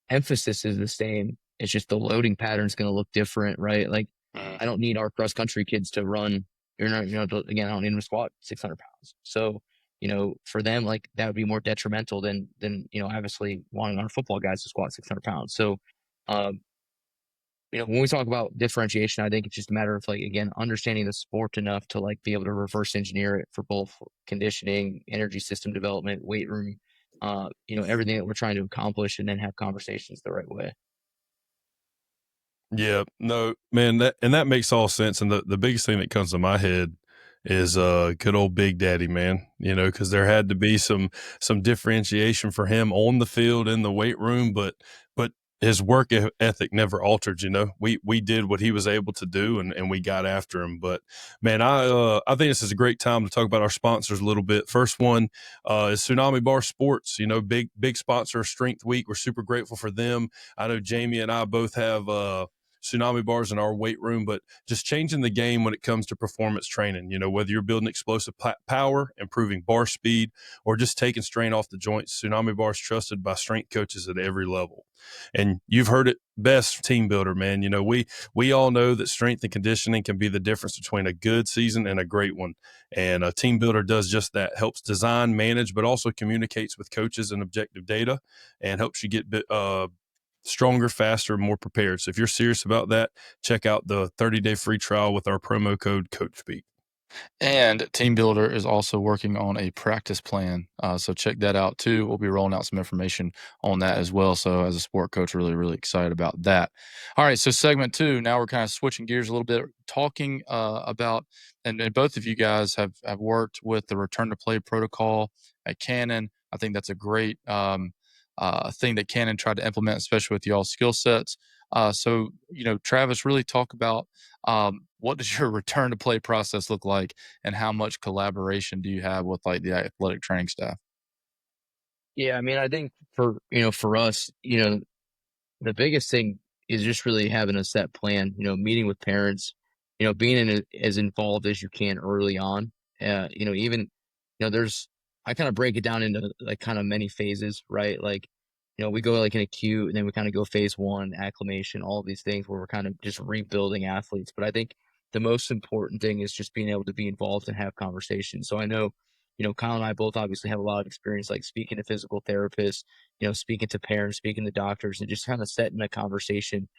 emphasis is the same. It's just the loading pattern is going to look different, right? Like Mhm. I don't need our cross country kids to run. You're not, again, I don't need them to squat 600 pounds. So, for them, like that would be more detrimental than obviously wanting our football guys to squat 600 pounds. So, um, when we talk about differentiation, I think it's just a matter of like, again, understanding the sport enough to like be able to reverse engineer it for both conditioning, energy system development, weight room, everything that we're trying to accomplish, and then have conversations the right way. Yeah, no, man, that makes all sense. And the biggest thing that comes to my head is good old Big Daddy, man. Because there had to be some differentiation for him on the field in the weight room, but his work ethic never altered. We did what he was able to do, and we got after him. But man, I think this is a great time to talk about our sponsors a little bit. First one is Tsunami Bar Sports. Big sponsor of Strength Week. We're super grateful for them. I know Jamie and I both have Tsunami bars in our weight room, but just changing the game when it comes to performance training. Whether you're building explosive power, improving bar speed, or just taking strain off the joints, Tsunami bars trusted by strength coaches at every level. And you've heard it best, team builder, man. We all know that strength and conditioning can be the difference between a good season and a great one. And a team builder does just that, helps design, manage, but also communicates with coaches and objective data, and helps you get stronger, faster, more prepared. So if you're serious about that, check out the 30-day free trial with our promo code CoachSpeak. And Team Builder is also working on a practice plan. So check that out too. We'll be rolling out some information on that as well. So as a sport coach, really, really excited about that. All right. So segment 2, now we're kind of switching gears a little bit, talking about, and both of you guys have worked with the return to play protocol at Canon. I think that's a great thing that Canon tried to implement, especially with y'all's skill sets. So, Travis, really talk about what does your return to play process look like, and how much collaboration do you have with like the athletic training staff? Yeah, I mean, I think for us, the biggest thing is just really having a set plan, meeting with parents, being as involved as you can early on. Even, I kind of break it down into like kind of many phases, right? Like, we go like in acute, and then we kind of go phase 1, acclimation, all of these things where we're kind of just rebuilding athletes. But I think the most important thing is just being able to be involved and have conversations. So I know, Kyle and I both obviously have a lot of experience, like speaking to physical therapists, speaking to parents, speaking to doctors, and just kind of setting a conversation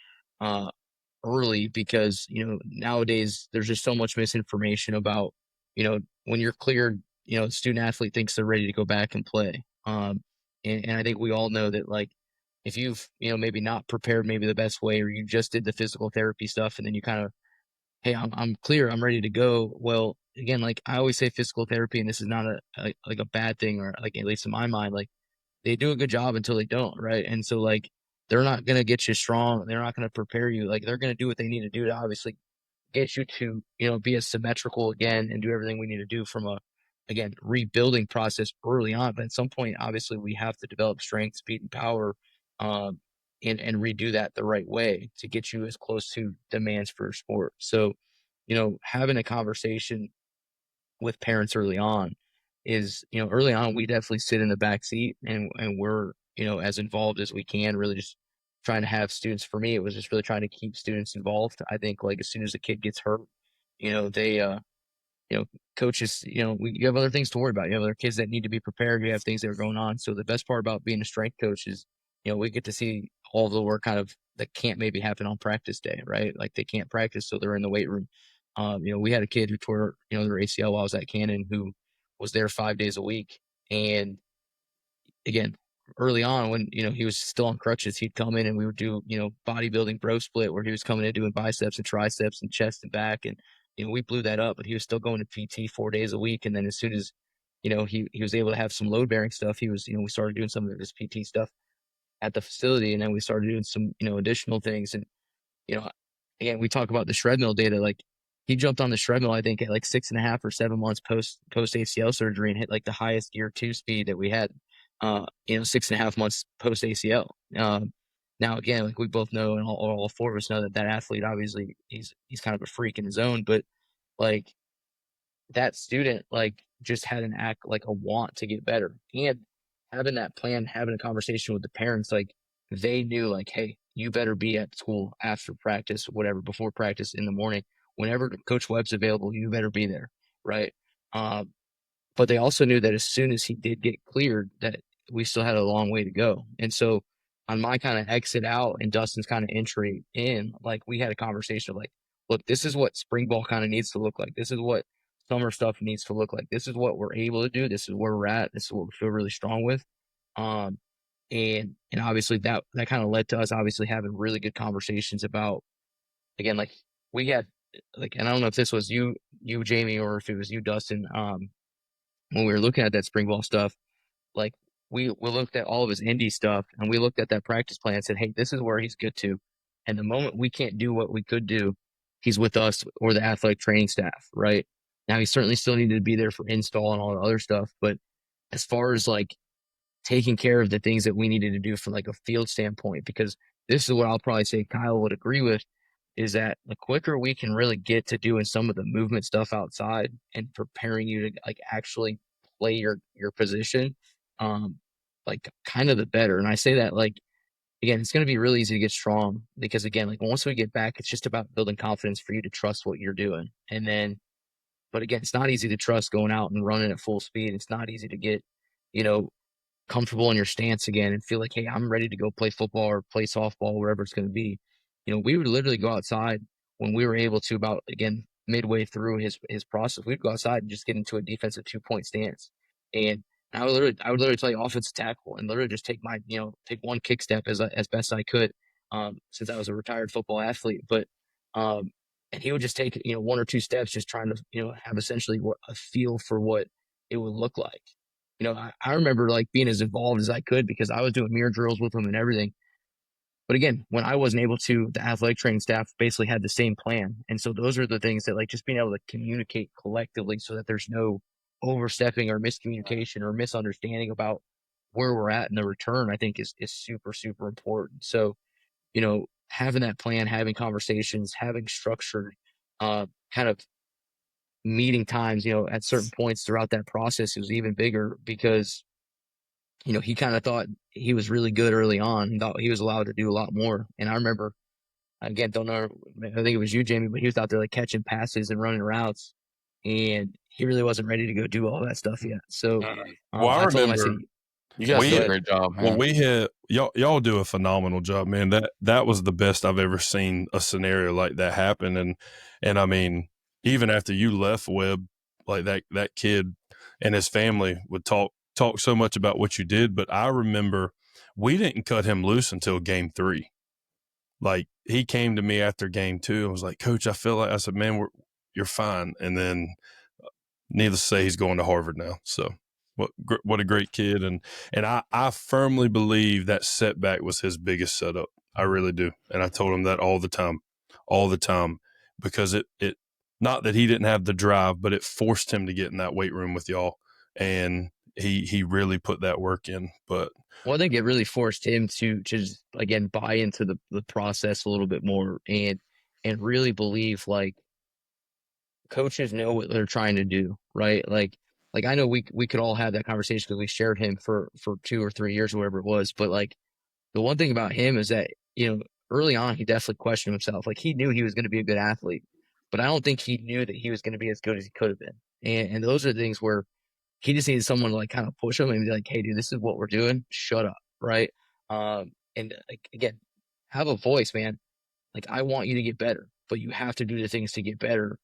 early, because, nowadays there's just so much misinformation about, when you're cleared, student athlete thinks they're ready to go back and play. And I think we all know that, like, if you've, maybe not prepared maybe the best way, or you just did the physical therapy stuff, and then you kind of, hey, I'm clear, I'm ready to go. Well, again, like I always say, physical therapy, and this is not like a bad thing, or like, at least in my mind, like, they do a good job until they don't, right? And so, like, they're not going to get you strong. They're not going to prepare you. Like, they're going to do what they need to do to obviously get you to, be as symmetrical again, and do everything we need to do from a, again, rebuilding process early on. But at some point, obviously, we have to develop strength, speed, and power, and redo that the right way to get you as close to demands for your sport. So, having a conversation with parents early on is, early on, we definitely sit in the back seat, and we're, as involved as we can, really just trying to have students. For me, it was just really trying to keep students involved. I think, like, as soon as a kid gets hurt, they, coaches, you have other things to worry about. You have other kids that need to be prepared. You have things that are going on. So the best part about being a strength coach is, we get to see all the work kind of that can't maybe happen on practice day, right? Like, they can't practice, so they're in the weight room. We had a kid who tore, their ACL while I was at Cannon, who was there 5 days a week. And again, early on, when, he was still on crutches, he'd come in and we would do, bodybuilding bro split, where he was coming in doing biceps and triceps and chest and back. And, we blew that up, but he was still going to PT 4 days a week. And then as soon as, he was able to have some load bearing stuff, he was, we started doing some of his PT stuff at the facility. And then we started doing some, additional things. And, again, we talk about the shred mill data. Like, he jumped on the shred mill, I think, at like 6.5 or 7 months post ACL surgery, and hit like the highest gear 2 speed that we had, 6.5 months post ACL. Now, again, like we both know, and all 4 of us know, that athlete, obviously, he's kind of a freak in his own, but like, that student, like, just had an act, like a want to get better, and having that plan, having a conversation with the parents, like, they knew, like, hey, you better be at school after practice, whatever, before practice, in the morning, whenever Coach Webb's available, you better be there, right? But they also knew that as soon as he did get cleared, that we still had a long way to go. And so, on my kind of exit out and Dustin's kind of entry in, like we had a conversation of like, look, this is what spring ball kind of needs to look like. This is what summer stuff needs to look like. This is what we're able to do. This is where we're at. This is what we feel really strong with. Um, and obviously that kind of led to us obviously having really good conversations about, again, like we had like, and I don't know if this was you Jamie, or if it was you Dustin, when we were looking at that spring ball stuff, like we looked at all of his indie stuff and we looked at that practice plan and said, hey, this is where he's good to. And the moment we can't do what we could do, he's with us or the athletic training staff, right? Now he certainly still needed to be there for install and all the other stuff, but as far as like taking care of the things that we needed to do from like a field standpoint, because this is what I'll probably say Kyle would agree with, is that the quicker we can really get to doing some of the movement stuff outside and preparing you to like actually play your position, like kind of the better. And I say that like, again, it's going to be really easy to get strong because again, like once we get back, it's just about building confidence for you to trust what you're doing. And then, but again, it's not easy to trust going out and running at full speed. It's not easy to get, you know, comfortable in your stance again and feel like, hey, I'm ready to go play football or play softball, wherever it's going to be. You know, we would literally go outside when we were able to, about again midway through his process, we'd go outside and just get into a defensive 2-point stance. And I would literally tell you offensive tackle and literally just take take one kick step as best I could, since I was a retired football athlete. But and he would just take one or two steps, just trying to have essentially a feel for what it would look like. I remember like being as involved as I could because I was doing mirror drills with him and everything. But again, when I wasn't able to, the athletic training staff basically had the same plan. And so those are the things that like just being able to communicate collectively so that there's no overstepping or miscommunication or misunderstanding about where we're at in the return, I think is super, super important. So, having that plan, having conversations, having structured kind of meeting times, at certain points throughout that process, it was even bigger because, he kind of thought he was really good early on and thought he was allowed to do a lot more. And I remember, again, don't know, I think it was you, Jamie, but he was out there like catching passes and running routes, and he really wasn't ready to go do all that stuff yet. So, Well, I told him, I said, remember You guys We- do a great job, man. well, we had y'all do a phenomenal job, man. That was the best I've ever seen a scenario like that happen. And I mean, even after you left Webb, like that kid and his family would talk so much about what you did. But I remember we didn't cut him loose until game 3. Like he came to me after game 2 and was like, Coach, I feel like, I said, man, you're fine. And then needless to say, he's going to Harvard now. So what a great kid. And I firmly believe that setback was his biggest setup. I really do. And I told him that all the time, because it not that he didn't have the drive, but it forced him to get in that weight room with y'all. And he really put that work in. But well, I think it really forced him to just, again, buy into the process a little bit more and really believe like coaches know what they're trying to do, right? Like I know we could all have that conversation because we shared him for 2 or 3 years or whatever it was. But like the one thing about him is that, early on, he definitely questioned himself. Like he knew he was going to be a good athlete, but I don't think he knew that he was going to be as good as he could have been. And those are the things where he just needed someone to like kind of push him and be like, hey, dude, this is what we're doing. Shut up. Right. And like, again, have a voice, man. Like I want you to get better, but you have to do the things to get better.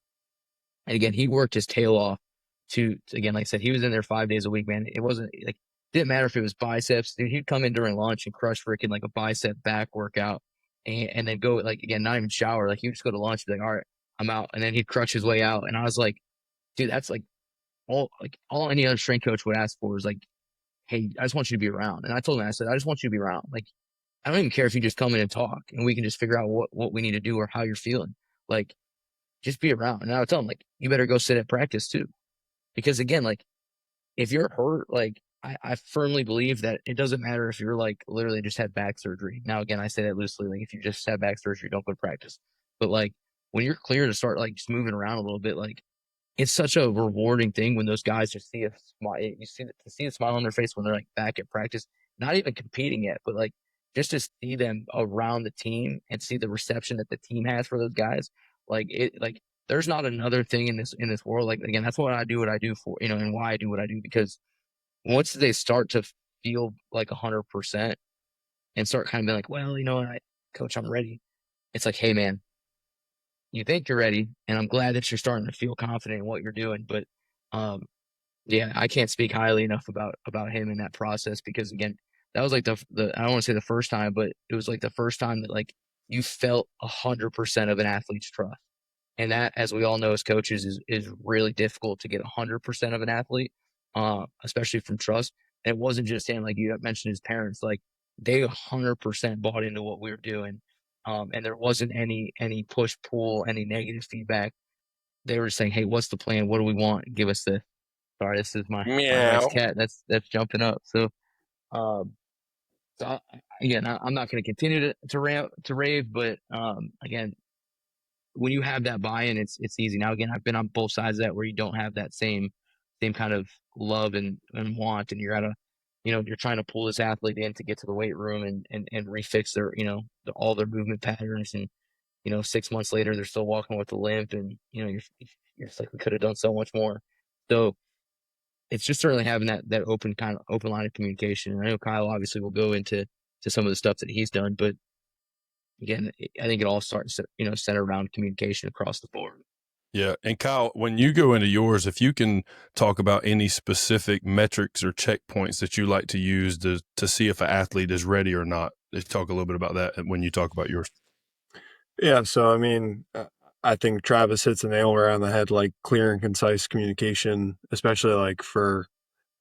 And again, he worked his tail off to again, like I said, he was in there 5 days a week, man. It wasn't like, didn't matter if it was biceps, dude, he'd come in during lunch and crush freaking like a bicep back workout and then go like, again, not even shower. Like he'd just go to lunch and be like, all right, I'm out. And then he'd crush his way out. And I was like, dude, that's like all any other strength coach would ask for is like, hey, I just want you to be around. And I told him, I said, I just want you to be around. Like, I don't even care if you just come in and talk and we can just figure out what we need to do or how you're feeling. Like, just be around. And I would tell him, like, you better go sit at practice too. Because again, like, if you're hurt, like, I firmly believe that it doesn't matter if you're like literally just had back surgery. Now, again, I say that loosely. Like, if you just had back surgery, don't go to practice. But like, when you're clear to start like just moving around a little bit, like, it's such a rewarding thing when those guys just see a smile. You see the smile on their face when they're like back at practice, not even competing yet, but like just to see them around the team and see the reception that the team has for those guys. Like there's not another thing in this world. Like, again, that's what I do for, and why I do what I do, because once they start to feel like 100%, and start kind of being like, well, coach, I'm ready. It's like, hey man, you think you're ready, and I'm glad that you're starting to feel confident in what you're doing. But yeah, I can't speak highly enough about him in that process, because again, that was like the I don't want to say the first time, but it was like the first time that like you felt 100% of an athlete's trust. And that, as we all know as coaches, is really difficult to get 100% of an athlete, especially from trust. And it wasn't just him, like you mentioned, his parents. Like they 100% bought into what we were doing, and there wasn't any push pull, any negative feedback. They were just saying, "Hey, what's the plan? What do we want? Give us this." Sorry, this is my nice Meow. cat that's jumping up. So, um, again, I'm not going to continue to rave, but again, when you have that buy-in, it's easy. Now, again, I've been on both sides of that, where you don't have that same kind of love and want, and you're at a, you're trying to pull this athlete in to get to the weight room and refix their, all their movement patterns, and 6 months later they're still walking with a limp, and you're just like, we could have done so much more. So it's just certainly having that open line of communication. And I know Kyle obviously will go into some of the stuff that he's done, but again, I think it all starts, center around communication across the board. Yeah. And Kyle, when you go into yours, if you can talk about any specific metrics or checkpoints that you like to use to see if an athlete is ready or not, let's talk a little bit about that when you talk about yours. Yeah. So, I mean, I think Travis hits the nail right on the head, like clear and concise communication, especially like for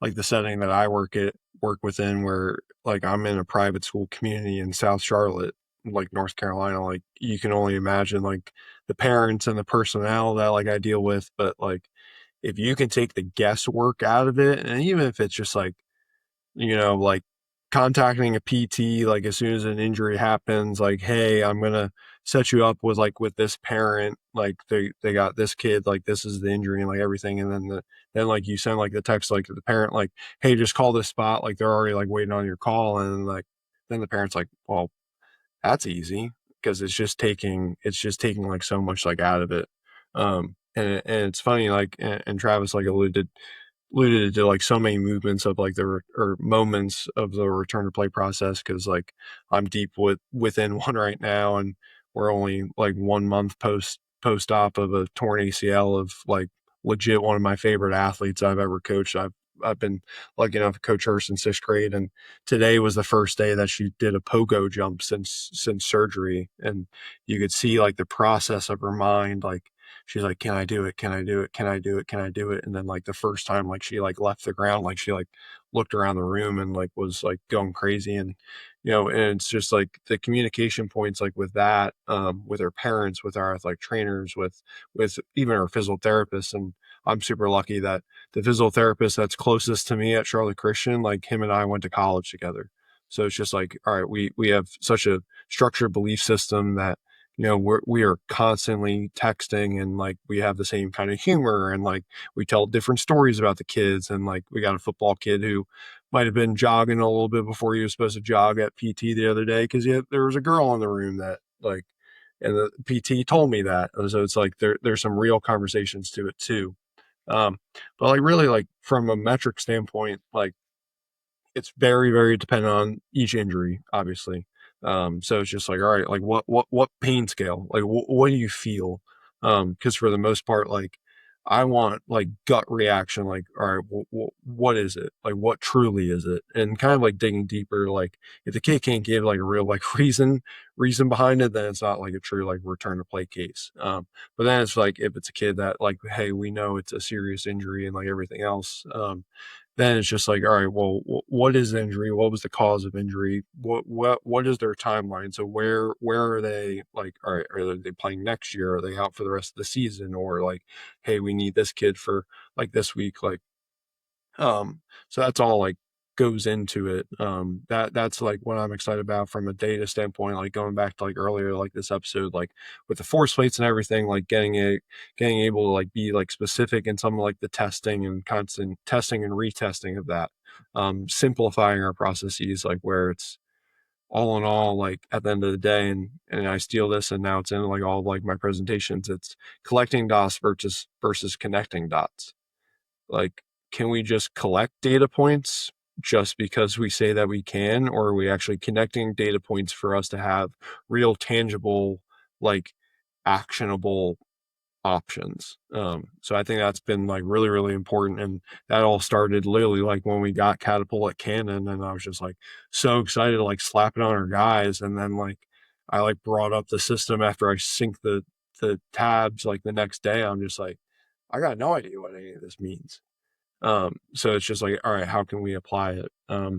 like the setting that I work within, where like I'm in a private school community in South Charlotte, like North Carolina. Like you can only imagine like the parents and the personnel that like I deal with. But like if you can take the guesswork out of it, and even if it's just like, like contacting a PT, like as soon as an injury happens, like, hey, I'm going to set you up with this parent, like they got this kid, like this is the injury and like everything. And then like you send like the text, like to the parent, like, hey, just call this spot. Like they're already like waiting on your call. And like, then the parent's like, well, that's easy, because it's just taking like so much like out of it. And it's funny, like, and Travis like alluded to like so many movements of like or moments of the return to play process, because like I'm deep within one right now, and we're only like 1 month post op of a torn ACL of like legit one of my favorite athletes I've ever coached. I've been lucky enough to coach her since 6th grade, and today was the first day that she did a pogo jump since surgery, and you could see like the process of her mind, like she's like, can I do it? Can I do it? Can I do it? Can I do it? And then like the first time, like she like left the ground, like she like looked around the room and like was like going crazy. And, and it's just like the communication points, like with that, with her parents, with our athletic trainers, with even our physical therapists. And I'm super lucky that the physical therapist that's closest to me at Charlotte Christian, like him and I went to college together. So it's just like, all right, we have such a structured belief system that, we are constantly texting, and like we have the same kind of humor, and like we tell different stories about the kids. And like we got a football kid who might have been jogging a little bit before he was supposed to jog at PT the other day, because there was a girl in the room that like, and the PT told me that. So it's like there's some real conversations to it too. But like really, like from a metric standpoint, like it's very, very dependent on each injury, obviously. So it's just like, all right, like what pain scale, like what do you feel? Cause for the most part, like I want like gut reaction, like, all right, what is it? Like, what truly is it? And kind of like digging deeper, like if the kid can't give like a real like reason behind it, then it's not like a true like return to play case. But then it's like, if it's a kid that like, hey, we know it's a serious injury and like everything else, then it's just like, all right, well, what is the injury? What was the cause of injury? What is their timeline? So where are they? Like, all right, are they playing next year? Are they out for the rest of the season? Or like, hey, we need this kid for like this week. Like, so that's all like goes into it. That's like what I'm excited about from a data standpoint, like going back to like earlier, like this episode, like with the force plates and everything, like getting able to like be like specific in some of like the testing and constant testing and retesting of that, simplifying our processes, like where it's all in all, like at the end of the day, and I steal this, and now it's in like all of like my presentations, it's collecting dots versus connecting dots. Like, can we just collect data points? just because we say that we can, or are we actually connecting data points for us to have real tangible, like actionable options? So I think that's been like really, really important. And that all started literally like when we got Catapult at Canon, and I was just like so excited to like slap it on our guys. And then like I like brought up the system after I sync the tabs like the next day. I'm just like, I got no idea what any of this means. So it's just like, all right, how can we apply it?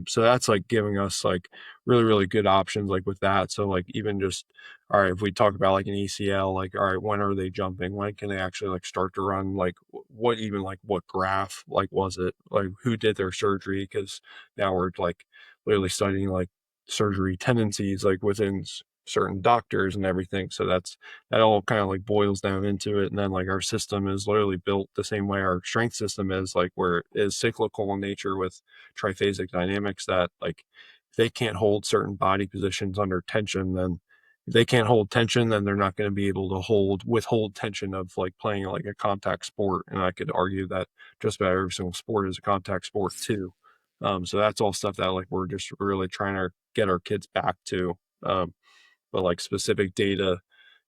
So that's like giving us like really, really good options like with that. So like even just, all right, if we talk about like an ECL, like, all right, when are they jumping? When can they actually like start to run? Like what even like what graph like was it? Like who did their surgery? Because now we're like literally studying like surgery tendencies like within certain doctors and everything. So that all kind of like boils down into it. And then like our system is literally built the same way our strength system is, like where it is cyclical in nature with triphasic dynamics, that like if they can't hold certain body positions under tension, then if they can't hold tension, then they're not going to be able to withhold tension of like playing like a contact sport. And I could argue that just about every single sport is a contact sport too. So that's all stuff that like we're just really trying to get our kids back to. But like specific data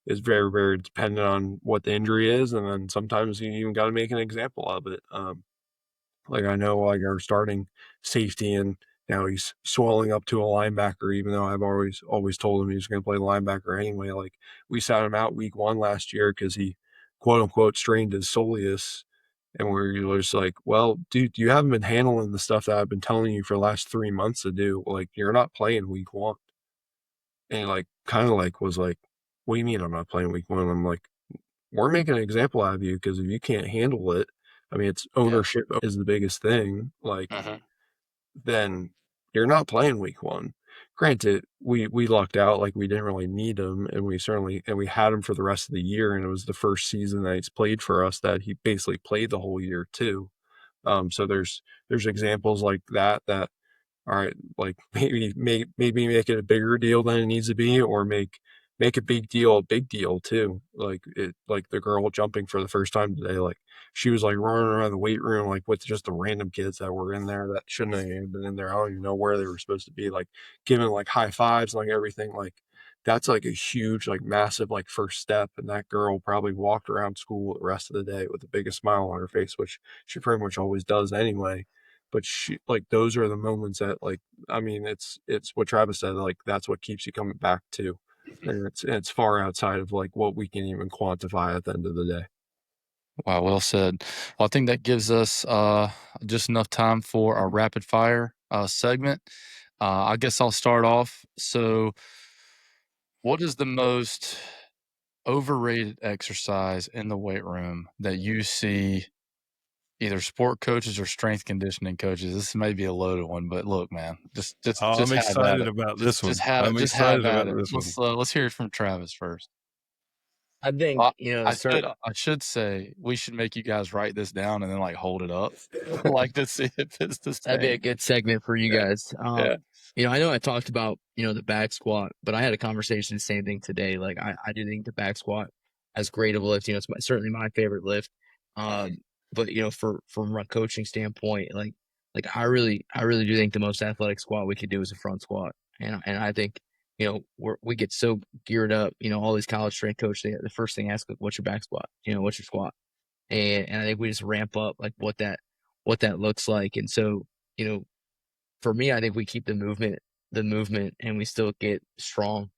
is very, very dependent on what the injury is. And then sometimes you even got to make an example of it. Like I know like our starting safety, and now he's swelling up to a linebacker, even though I've always told him he was going to play linebacker anyway. Like we sat him out week 1 last year because he quote unquote strained his soleus. And we're just like, well, dude, you haven't been handling the stuff that I've been telling you for the last 3 months to do. Like, you're not playing week 1. And like, kind of like was like, what do you mean I'm not playing week 1? I'm like, we're making an example out of you because if you can't handle it, I mean, it's ownership is the biggest thing. Like, then you're not playing week 1. Granted, we lucked out, like we didn't really need him, and we had him for the rest of the year, and it was the first season that he's played for us that he basically played the whole year too. So there's examples like that all right, like maybe make it a bigger deal than it needs to be, or make a big deal too. Like the girl jumping for the first time today, like she was like running around the weight room like with just the random kids that were in there that shouldn't have even been in there. I don't even know where they were supposed to be, like giving like high fives and like everything. Like that's like a huge, like massive like first step. And that girl probably walked around school the rest of the day with the biggest smile on her face, which she pretty much always does anyway. But she, like, those are the moments that like, I mean, it's what Travis said, like that's what keeps you coming back to. And it's far outside of like what we can even quantify at the end of the day. Wow, well said. Well, I think that gives us just enough time for our rapid fire segment. I guess I'll start off. So, what is the most overrated exercise in the weight room that you see either sport coaches or strength conditioning coaches? This may be a loaded one, but look, man, just Oh, I'm have at excited it. about this one. Just have I'm just have excited at about it. this one. Let's hear it from Travis first. I think, Well, you know, I should say we should make you guys write this down and then like hold it up, like to see if it's the that'd be a same. good segment for you Yeah, guys. yeah. I know I talked about, the back squat, but I had a conversation, the same thing today. Like I do think the back squat, as great of a lift, it's certainly my favorite lift. But from a coaching standpoint, like I really do think the most athletic squat we could do is a front squat. And I think, we get so geared up, all these college strength coaches, the first thing ask, like, what's your back squat? What's your squat? And I think we just ramp up like what that looks like. And so, you know, for me, I think we keep the movement, and we still get strong,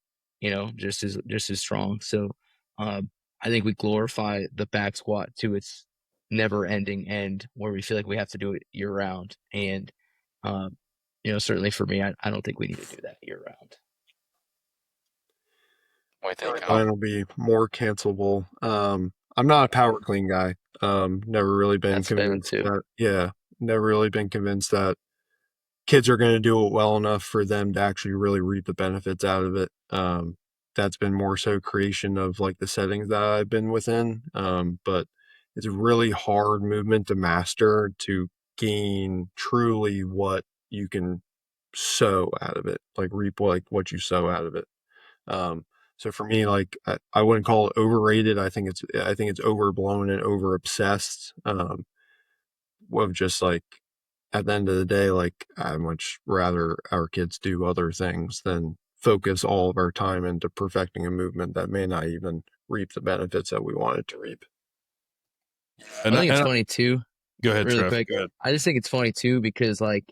just as strong. So, I think we glorify the back squat to its never ending end, where we feel like we have to do it year round. And, certainly for me, I don't think we need to do that year round. What do you think, Mine will be more cancelable. I'm not a power clean guy. Never really been That's favorite convinced too. that, yeah, never really been convinced that kids are going to do it well enough for them to actually really reap the benefits out of it. That's been more so creation of like the settings that I've been within. But it's a really hard movement to master to gain truly what you can sow out of it, like reap like what you sow out of it. So for me, like I wouldn't call it overrated. I think it's overblown and over obsessed. Of just like at the end of the day, like, I'd much rather our kids do other things than focus all of our time into perfecting a movement that may not even reap the benefits that we want it to reap. I think it's funny too. Go ahead, Really Trev. quick. Go ahead. I just think it's funny too because like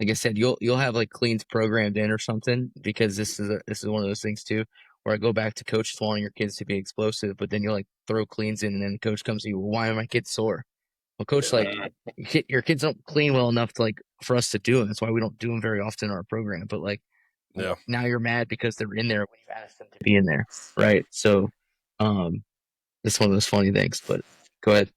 I said, you'll have like cleans programmed in or something because this is one of those things too where I go back to coaches wanting your kids to be explosive, but then you'll like throw cleans in and then the coach comes to you, well, why are my kids sore? Well, coach, like your kids don't clean well enough to like for us to do them. That's why we don't do them very often in our program. But like now you're mad because they're in there when you've asked them to be in there, right? So, it's one of those funny things. But go ahead.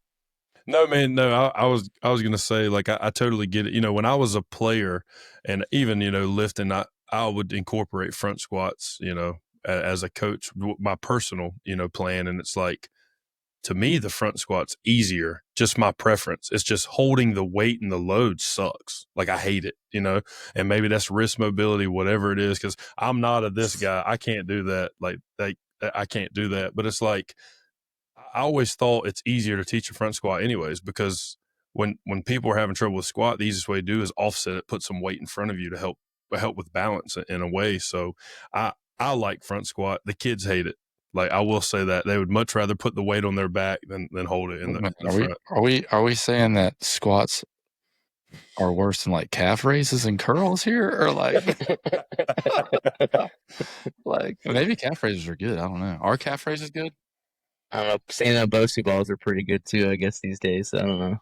No, man, no, I was gonna say, like, I totally get it. You know, when I was a player and even, you know, lifting, I would incorporate front squats, you know, as a coach, my personal, you know, plan. And it's like, to me, the front squat's easier, just my preference. It's just holding the weight and the load sucks. Like, I hate it, you know, and maybe that's wrist mobility, whatever it is, because I'm not a this guy. I can't do that. Like, I can't do that. But it's like, I always thought it's easier to teach a front squat anyways, because when people are having trouble with squat, the easiest way to do is offset it, put some weight in front of you to help with balance in a way. So I like front squat. The kids hate it. Like, I will say that they would much rather put the weight on their back than hold it in the front. Are we saying that squats are worse than like calf raises and curls here, or like like maybe calf raises are good? I don't know. Are calf raises good? I don't know. Saying that Bosu balls are pretty good too, I guess these days. I don't know.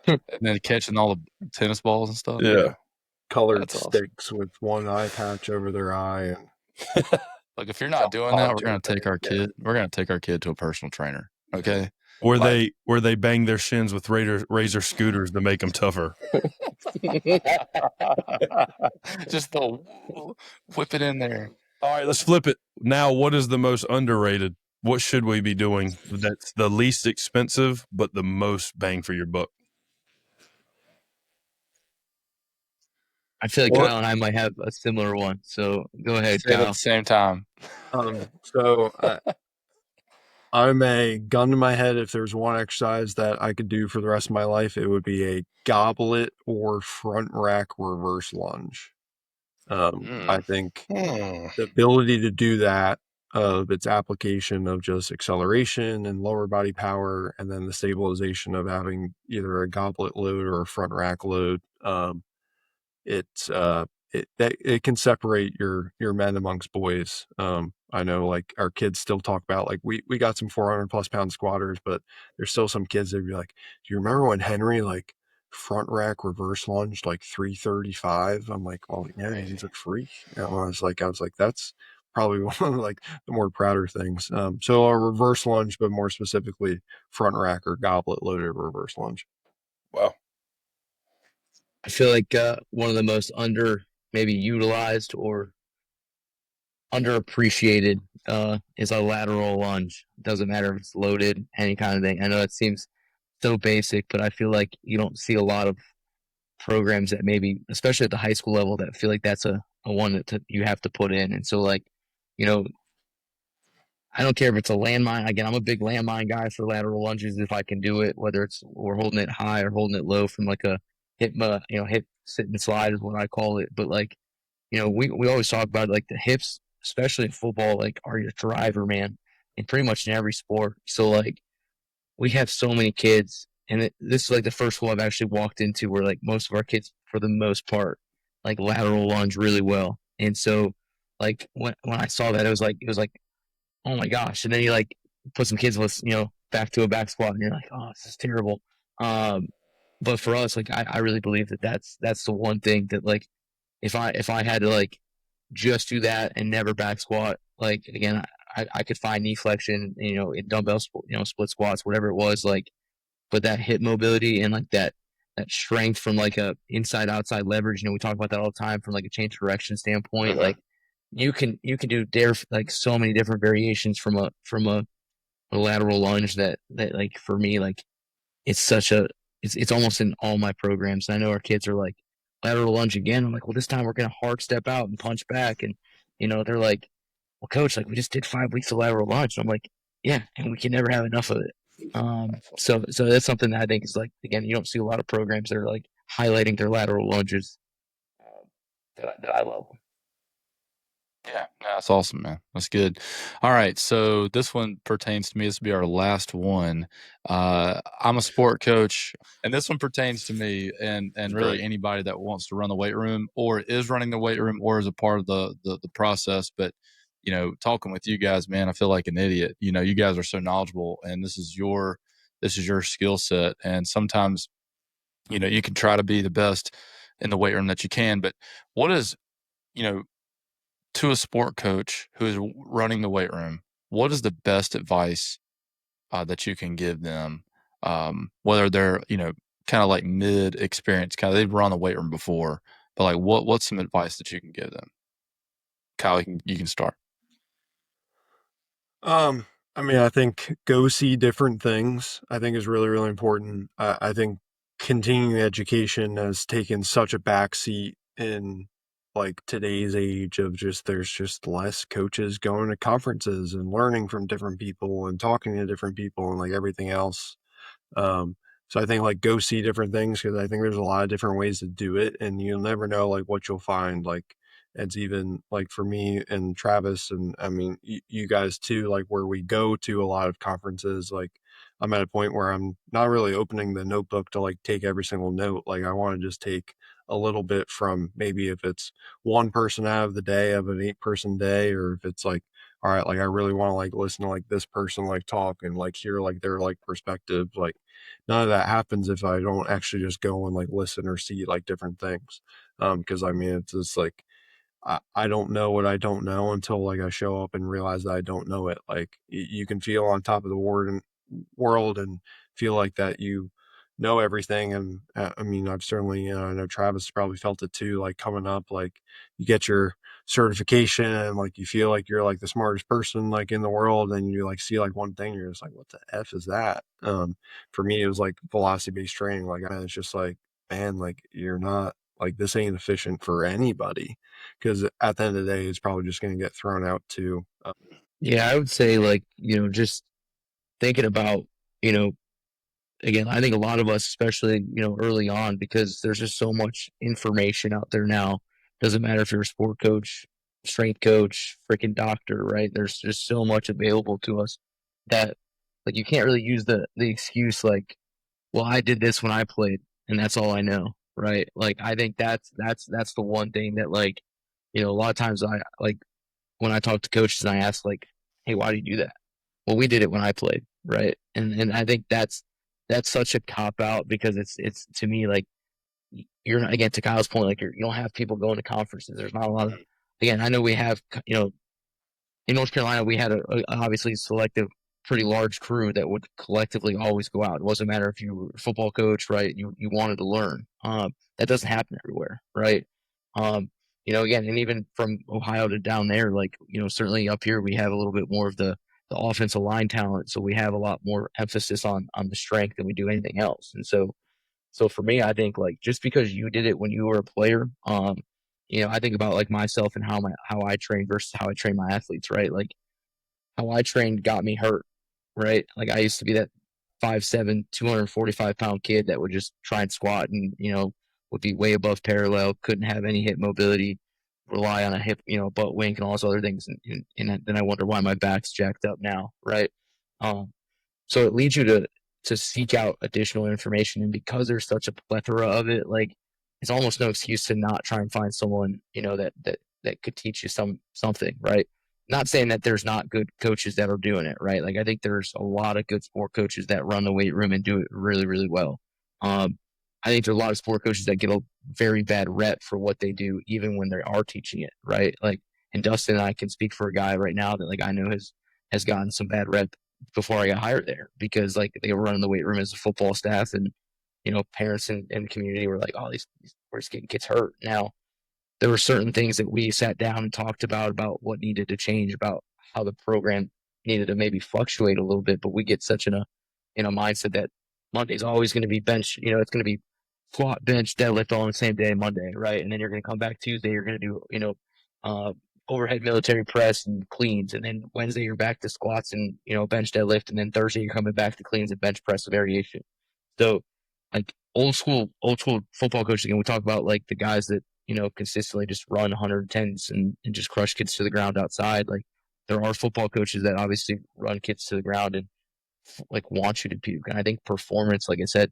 And then catching all the tennis balls and stuff. Yeah. Colored That's awesome. sticks with one eye patch over their eye. And Like, if you're not doing that, we're gonna take our kid. We're gonna take our kid to a personal trainer. Okay. Where they bang their shins with razor scooters to make them tougher. Just the whip it in there. All right, let's flip it. Now, what is the most underrated? What should we be doing that's the least expensive but the most bang for your buck? I feel like Kyle and I might have a similar one. So go ahead, Say it Kyle. at the same time. So I'm a gun to my head. If there's one exercise that I could do for the rest of my life, it would be a goblet or front rack reverse lunge. I think the ability to do that, of its application of just acceleration and lower body power, and then the stabilization of having either a goblet load or a front rack load, it can separate your men amongst boys. I know, like, our kids still talk about, like, we got some 400 plus pound squatters, but there's still some kids that be like, do you remember when Henry like front rack reverse lunged like 335? I'm like, well, yeah, he's a freak. I was like, that's probably one of like the more prouder things. So a reverse lunge, but more specifically front rack or goblet loaded reverse lunge. Wow. I feel like one of the most maybe utilized or underappreciated is a lateral lunge. Doesn't matter if it's loaded, any kind of thing. I know it seems so basic, but I feel like you don't see a lot of programs that maybe, especially at the high school level, that feel like that's a one that you have to put in. And so, like, you know, I don't care if it's a landmine. Again, I'm a big landmine guy for lateral lunges if I can do it, whether we're holding it high or holding it low from like a hip sit and slide is what I call it. But like, you know, we always talk about like the hips, especially in football, like are your driver, man, and pretty much in every sport. So like, we have so many kids, and this is like the first school I've actually walked into where like most of our kids, for the most part, like lateral lunge really well. And so, like when I saw that, it was like, oh my gosh. And then you like put some kids with, back to a back squat and you're like, oh, this is terrible. But for us, like, I really believe that that's the one thing that like, if I had to like just do that and never back squat, like, again, I could find knee flexion, in dumbbell, split squats, whatever it was, like, but that hip mobility and like that strength from like a inside outside leverage, we talk about that all the time from like a change of direction standpoint, like, you can do like so many different variations from a lateral lunge that like for me, like it's almost in all my programs. And I know our kids are like, lateral lunge again. I'm like, well, this time we're gonna hard step out and punch back, and they're like, well, coach, like we just did 5 weeks of lateral lunge. And I'm like, yeah, and we can never have enough of it. So that's something that I think is like, again, you don't see a lot of programs that are like highlighting their lateral lunges that I love. Yeah, that's awesome, man. That's good. All right, so this one pertains to me. This will be our last one. I'm a sport coach, and this one pertains to me and really Great. anybody that wants to run the weight room or is running the weight room or is a part of the process. But talking with you guys, man, I feel like an idiot. You guys are so knowledgeable, and this is your skill set. And sometimes, you can try to be the best in the weight room that you can. But what is, to a sport coach who is running the weight room, what is the best advice that you can give them? Whether they're, kind of like mid experience, kind of they've run the weight room before, but like what's some advice that you can give them? Kyle, you can start. I mean, I think go see different things, I think is really, really important. I think continuing education has taken such a backseat in like today's age of there's just less coaches going to conferences and learning from different people and talking to different people and like everything else. So I think like go see different things because I think there's a lot of different ways to do it, and you'll never know like what you'll find. Like it's even like for me and Travis, and I mean you guys too. Like where we go to a lot of conferences, like I'm at a point where I'm not really opening the notebook to like take every single note. Like I want to just take a little bit from maybe if it's one person out of the day of an 8-person day, or if it's like all right, like I really want to like listen to like this person like talk and like hear like their like perspective. Like none of that happens if I don't actually just go and like listen or see like different things. Because I mean it's just like I don't know what I don't know until like I show up and realize that I don't know it. Like you can feel on top of the world and feel like that you know everything. And I mean, I've certainly, I know Travis probably felt it too, like coming up, like you get your certification and like you feel like you're like the smartest person like in the world. And you like see like one thing, you're just like, what the F is that? For me, it was like velocity based training. Like, and it's just like, man, like you're not like, this ain't efficient for anybody because at the end of the day, it's probably just going to get thrown out too. Yeah, I would say like, just thinking about, you know, again, I think a lot of us, especially, early on, because there's just so much information out there now. Doesn't matter if you're a sport coach, strength coach, freaking doctor, right? There's just so much available to us that like you can't really use the excuse like, well, I did this when I played and that's all I know, right? Like I think that's the one thing that like, a lot of times I like when I talk to coaches and I ask like, hey, why do you do that? Well, we did it when I played, right? And I think that's such a cop out because it's to me like you're not, again, to Kyle's point, like you don't have people going to conferences. There's not a lot of, again, I know we have, in North Carolina we had a obviously selective pretty large crew that would collectively always go out. It wasn't matter if you were a football coach, right? You wanted to learn. That doesn't happen everywhere, right? Again, and even from Ohio to down there, like, certainly up here we have a little bit more of the offensive line talent. So we have a lot more emphasis on the strength than we do anything else. And so for me, I think like just because you did it when you were a player, I think about like myself and how I train versus how I train my athletes, right? Like how I trained got me hurt, right? Like I used to be that 5'7", 245-pound kid that would just try and squat and, would be way above parallel, couldn't have any hip mobility, rely on a hip, butt wink and all those other things. And then I wonder why my back's jacked up now, right? Um, so it leads you to seek out additional information. And because there's such a plethora of it, like it's almost no excuse to not try and find someone, that could teach you something, right? Not saying that there's not good coaches that are doing it, right? Like I think there's a lot of good sport coaches that run the weight room and do it really, really well. I think there's a lot of sport coaches that get a very bad rep for what they do, even when they are teaching it, right? Like, and Dustin and I can speak for a guy right now that like I know has gotten some bad rep before I got hired there because like they were running the weight room as a football staff and parents and community were like, oh, these we're just getting kids hurt. Now there were certain things that we sat down and talked about what needed to change, about how the program needed to maybe fluctuate a little bit, but we get such in a mindset that Monday's always going to be bench, it's going to be squat, bench, deadlift all on the same day, Monday, right? And then you're going to come back Tuesday, you're going to do, overhead military press and cleans. And then Wednesday, you're back to squats and, bench deadlift. And then Thursday, you're coming back to cleans and bench press variation. So, like, old school football coaching. And we talk about like the guys that, consistently just run 110s and just crush kids to the ground outside. Like there are football coaches that obviously run kids to the ground and like want you to puke. And I think performance, like I said,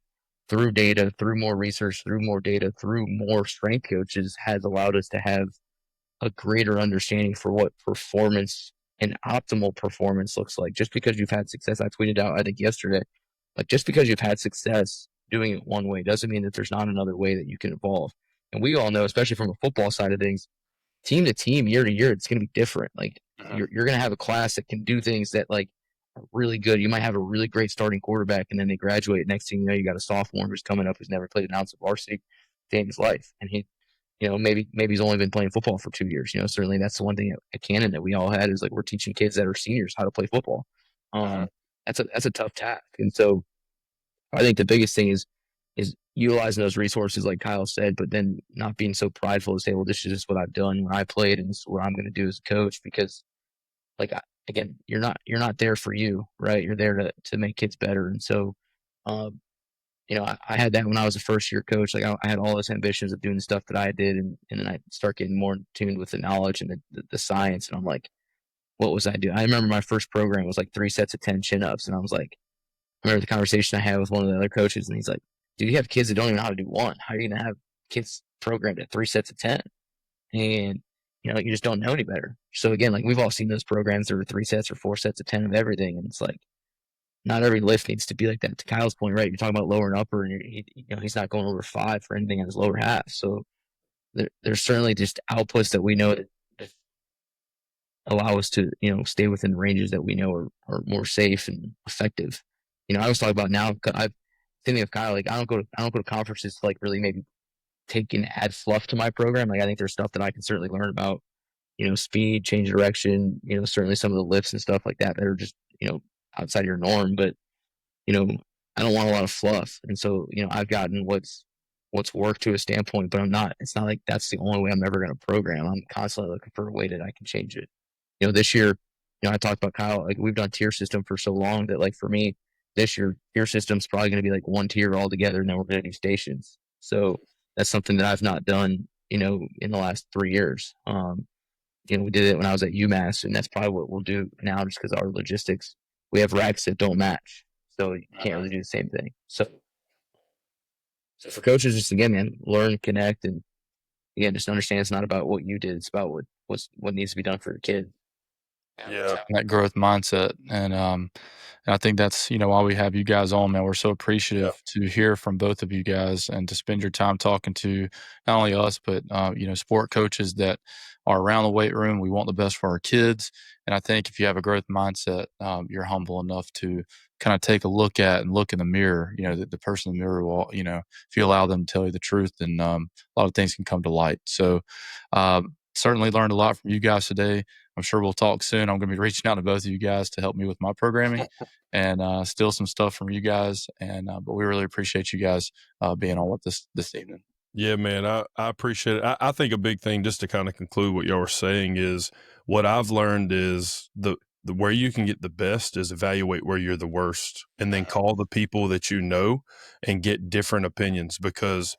through data, through more research, through more data, through more strength coaches has allowed us to have a greater understanding for what performance and optimal performance looks like. Just because you've had success, I tweeted out, I think yesterday, like just because you've had success doing it one way doesn't mean that there's not another way that you can evolve. And we all know, especially from a football side of things, team to team, year to year, it's going to be different. Like you're going to have a class that can do things that like are really good. You might have a really great starting quarterback, and then they graduate. Next thing you know, you got a sophomore who's coming up who's never played an ounce of varsity day in his life, and he, maybe he's only been playing football for 2 years. Certainly that's the one thing at Cannon that we all had is like we're teaching kids that are seniors how to play football. That's a tough task, and so I think the biggest thing is utilizing those resources, like Kyle said, but then not being so prideful to say, well, this is just what I've done when I played, and this is what I'm going to do as a coach. Because, like, again, you're not there for you, right? You're there to make kids better. And so, I had that when I was a first year coach. Like, I had all those ambitions of doing the stuff that I did, and then I start getting more tuned with the knowledge and the science. And I'm like, what was I doing? I remember my first program was like 3 sets of 10 chin-ups, and I was like, I remember the conversation I had with one of the other coaches, and he's like, dude, you have kids that don't even know how to do one. How are you going to have kids programmed at 3 sets of 10? And, you just don't know any better. So again, like we've all seen those programs that are 3 sets or 4 sets of 10 of everything. And it's like, not every lift needs to be like that. To Kyle's point, right? You're talking about lower and upper, and he's not going over 5 for anything in his lower half. So there's certainly just outputs that we know that allow us to, stay within ranges that we know are more safe and effective. I was talking about now, I've thinking of Kyle, like I don't go to conferences to like really maybe take and add fluff to my program. Like I think there's stuff that I can certainly learn about, speed, change of direction, certainly some of the lifts and stuff like that are just, outside your norm. But, I don't want a lot of fluff. And so, I've gotten what's worked to a standpoint, but it's not like that's the only way I'm ever going to program. I'm constantly looking for a way that I can change it. This year, I talked about Kyle, like we've done tier system for so long that like for me, this year, tier system's probably going to be like 1 tier altogether, and then we're going to do stations. So that's something that I've not done, in the last 3 years. We did it when I was at UMass, and that's probably what we'll do now just because our logistics, we have racks that don't match. So you can't really do the same thing. So for coaches, just again, man, learn, connect, and again, just understand it's not about what you did. It's about what needs to be done for your kid. Yeah. That growth mindset. And I think that's, why we have you guys on, man. We're so appreciative to hear from both of you guys and to spend your time talking to not only us, but, sport coaches that are around the weight room. We want the best for our kids. And I think if you have a growth mindset, you're humble enough to kind of take a look at and look in the mirror, the person in the mirror will, if you allow them to tell you the truth, then a lot of things can come to light. So certainly learned a lot from you guys today. I'm sure we'll talk soon. I'm going to be reaching out to both of you guys to help me with my programming and steal some stuff from you guys. And but we really appreciate you guys being on with us this evening. Yeah, man, I appreciate it. I think a big thing, just to kind of conclude what y'all were saying, is what I've learned is the where you can get the best is evaluate where you're the worst, and then call the people that you know and get different opinions. Because,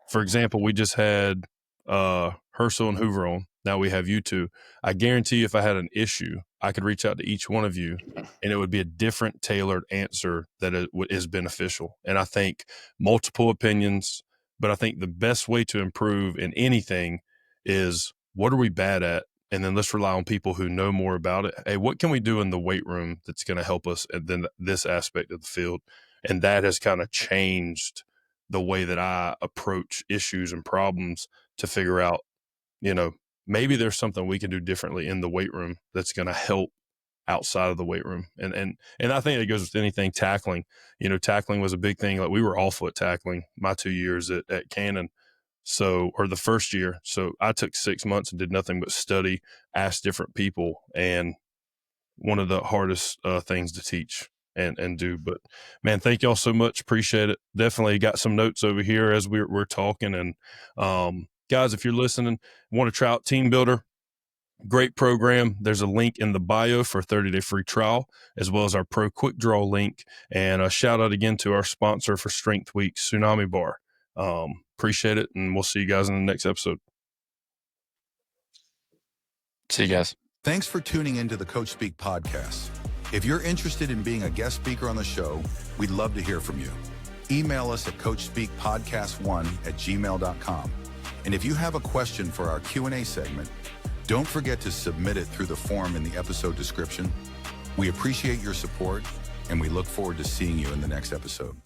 for example, we just had Herschel and Hoover on. Now we have you two. I guarantee you, if I had an issue, I could reach out to each one of you, and it would be a different tailored answer that is beneficial. And I think multiple opinions, but I think the best way to improve in anything is what are we bad at? And then let's rely on people who know more about it. Hey, what can we do in the weight room that's going to help us and then this aspect of the field? And that has kind of changed the way that I approach issues and problems to figure out, maybe there's something we can do differently in the weight room that's going to help outside of the weight room. And I think it goes with anything. Tackling, tackling was a big thing. Like we were awful at tackling my 2 years at Cannon. So, or the first year. So I took 6 months and did nothing but study, ask different people. And one of the hardest things to teach and do. But man, thank y'all so much. Appreciate it. Definitely got some notes over here as we're talking. And guys, if you're listening, want to try out Team Builder, Great program. There's a link in the bio for a 30-day free trial, as well as our Pro Quick Draw link. And a shout out again to our sponsor for Strength Week, Tsunami Bar. Appreciate it, and we'll see you guys in the next episode. See you guys. Thanks for tuning into the Coach Speak podcast. If you're interested in being a guest speaker on the show, we'd love to hear from you. Email us at coachspeakpodcast1@gmail.com. And if you have a question for our Q&A segment, don't forget to submit it through the form in the episode description. We appreciate your support, and we look forward to seeing you in the next episode.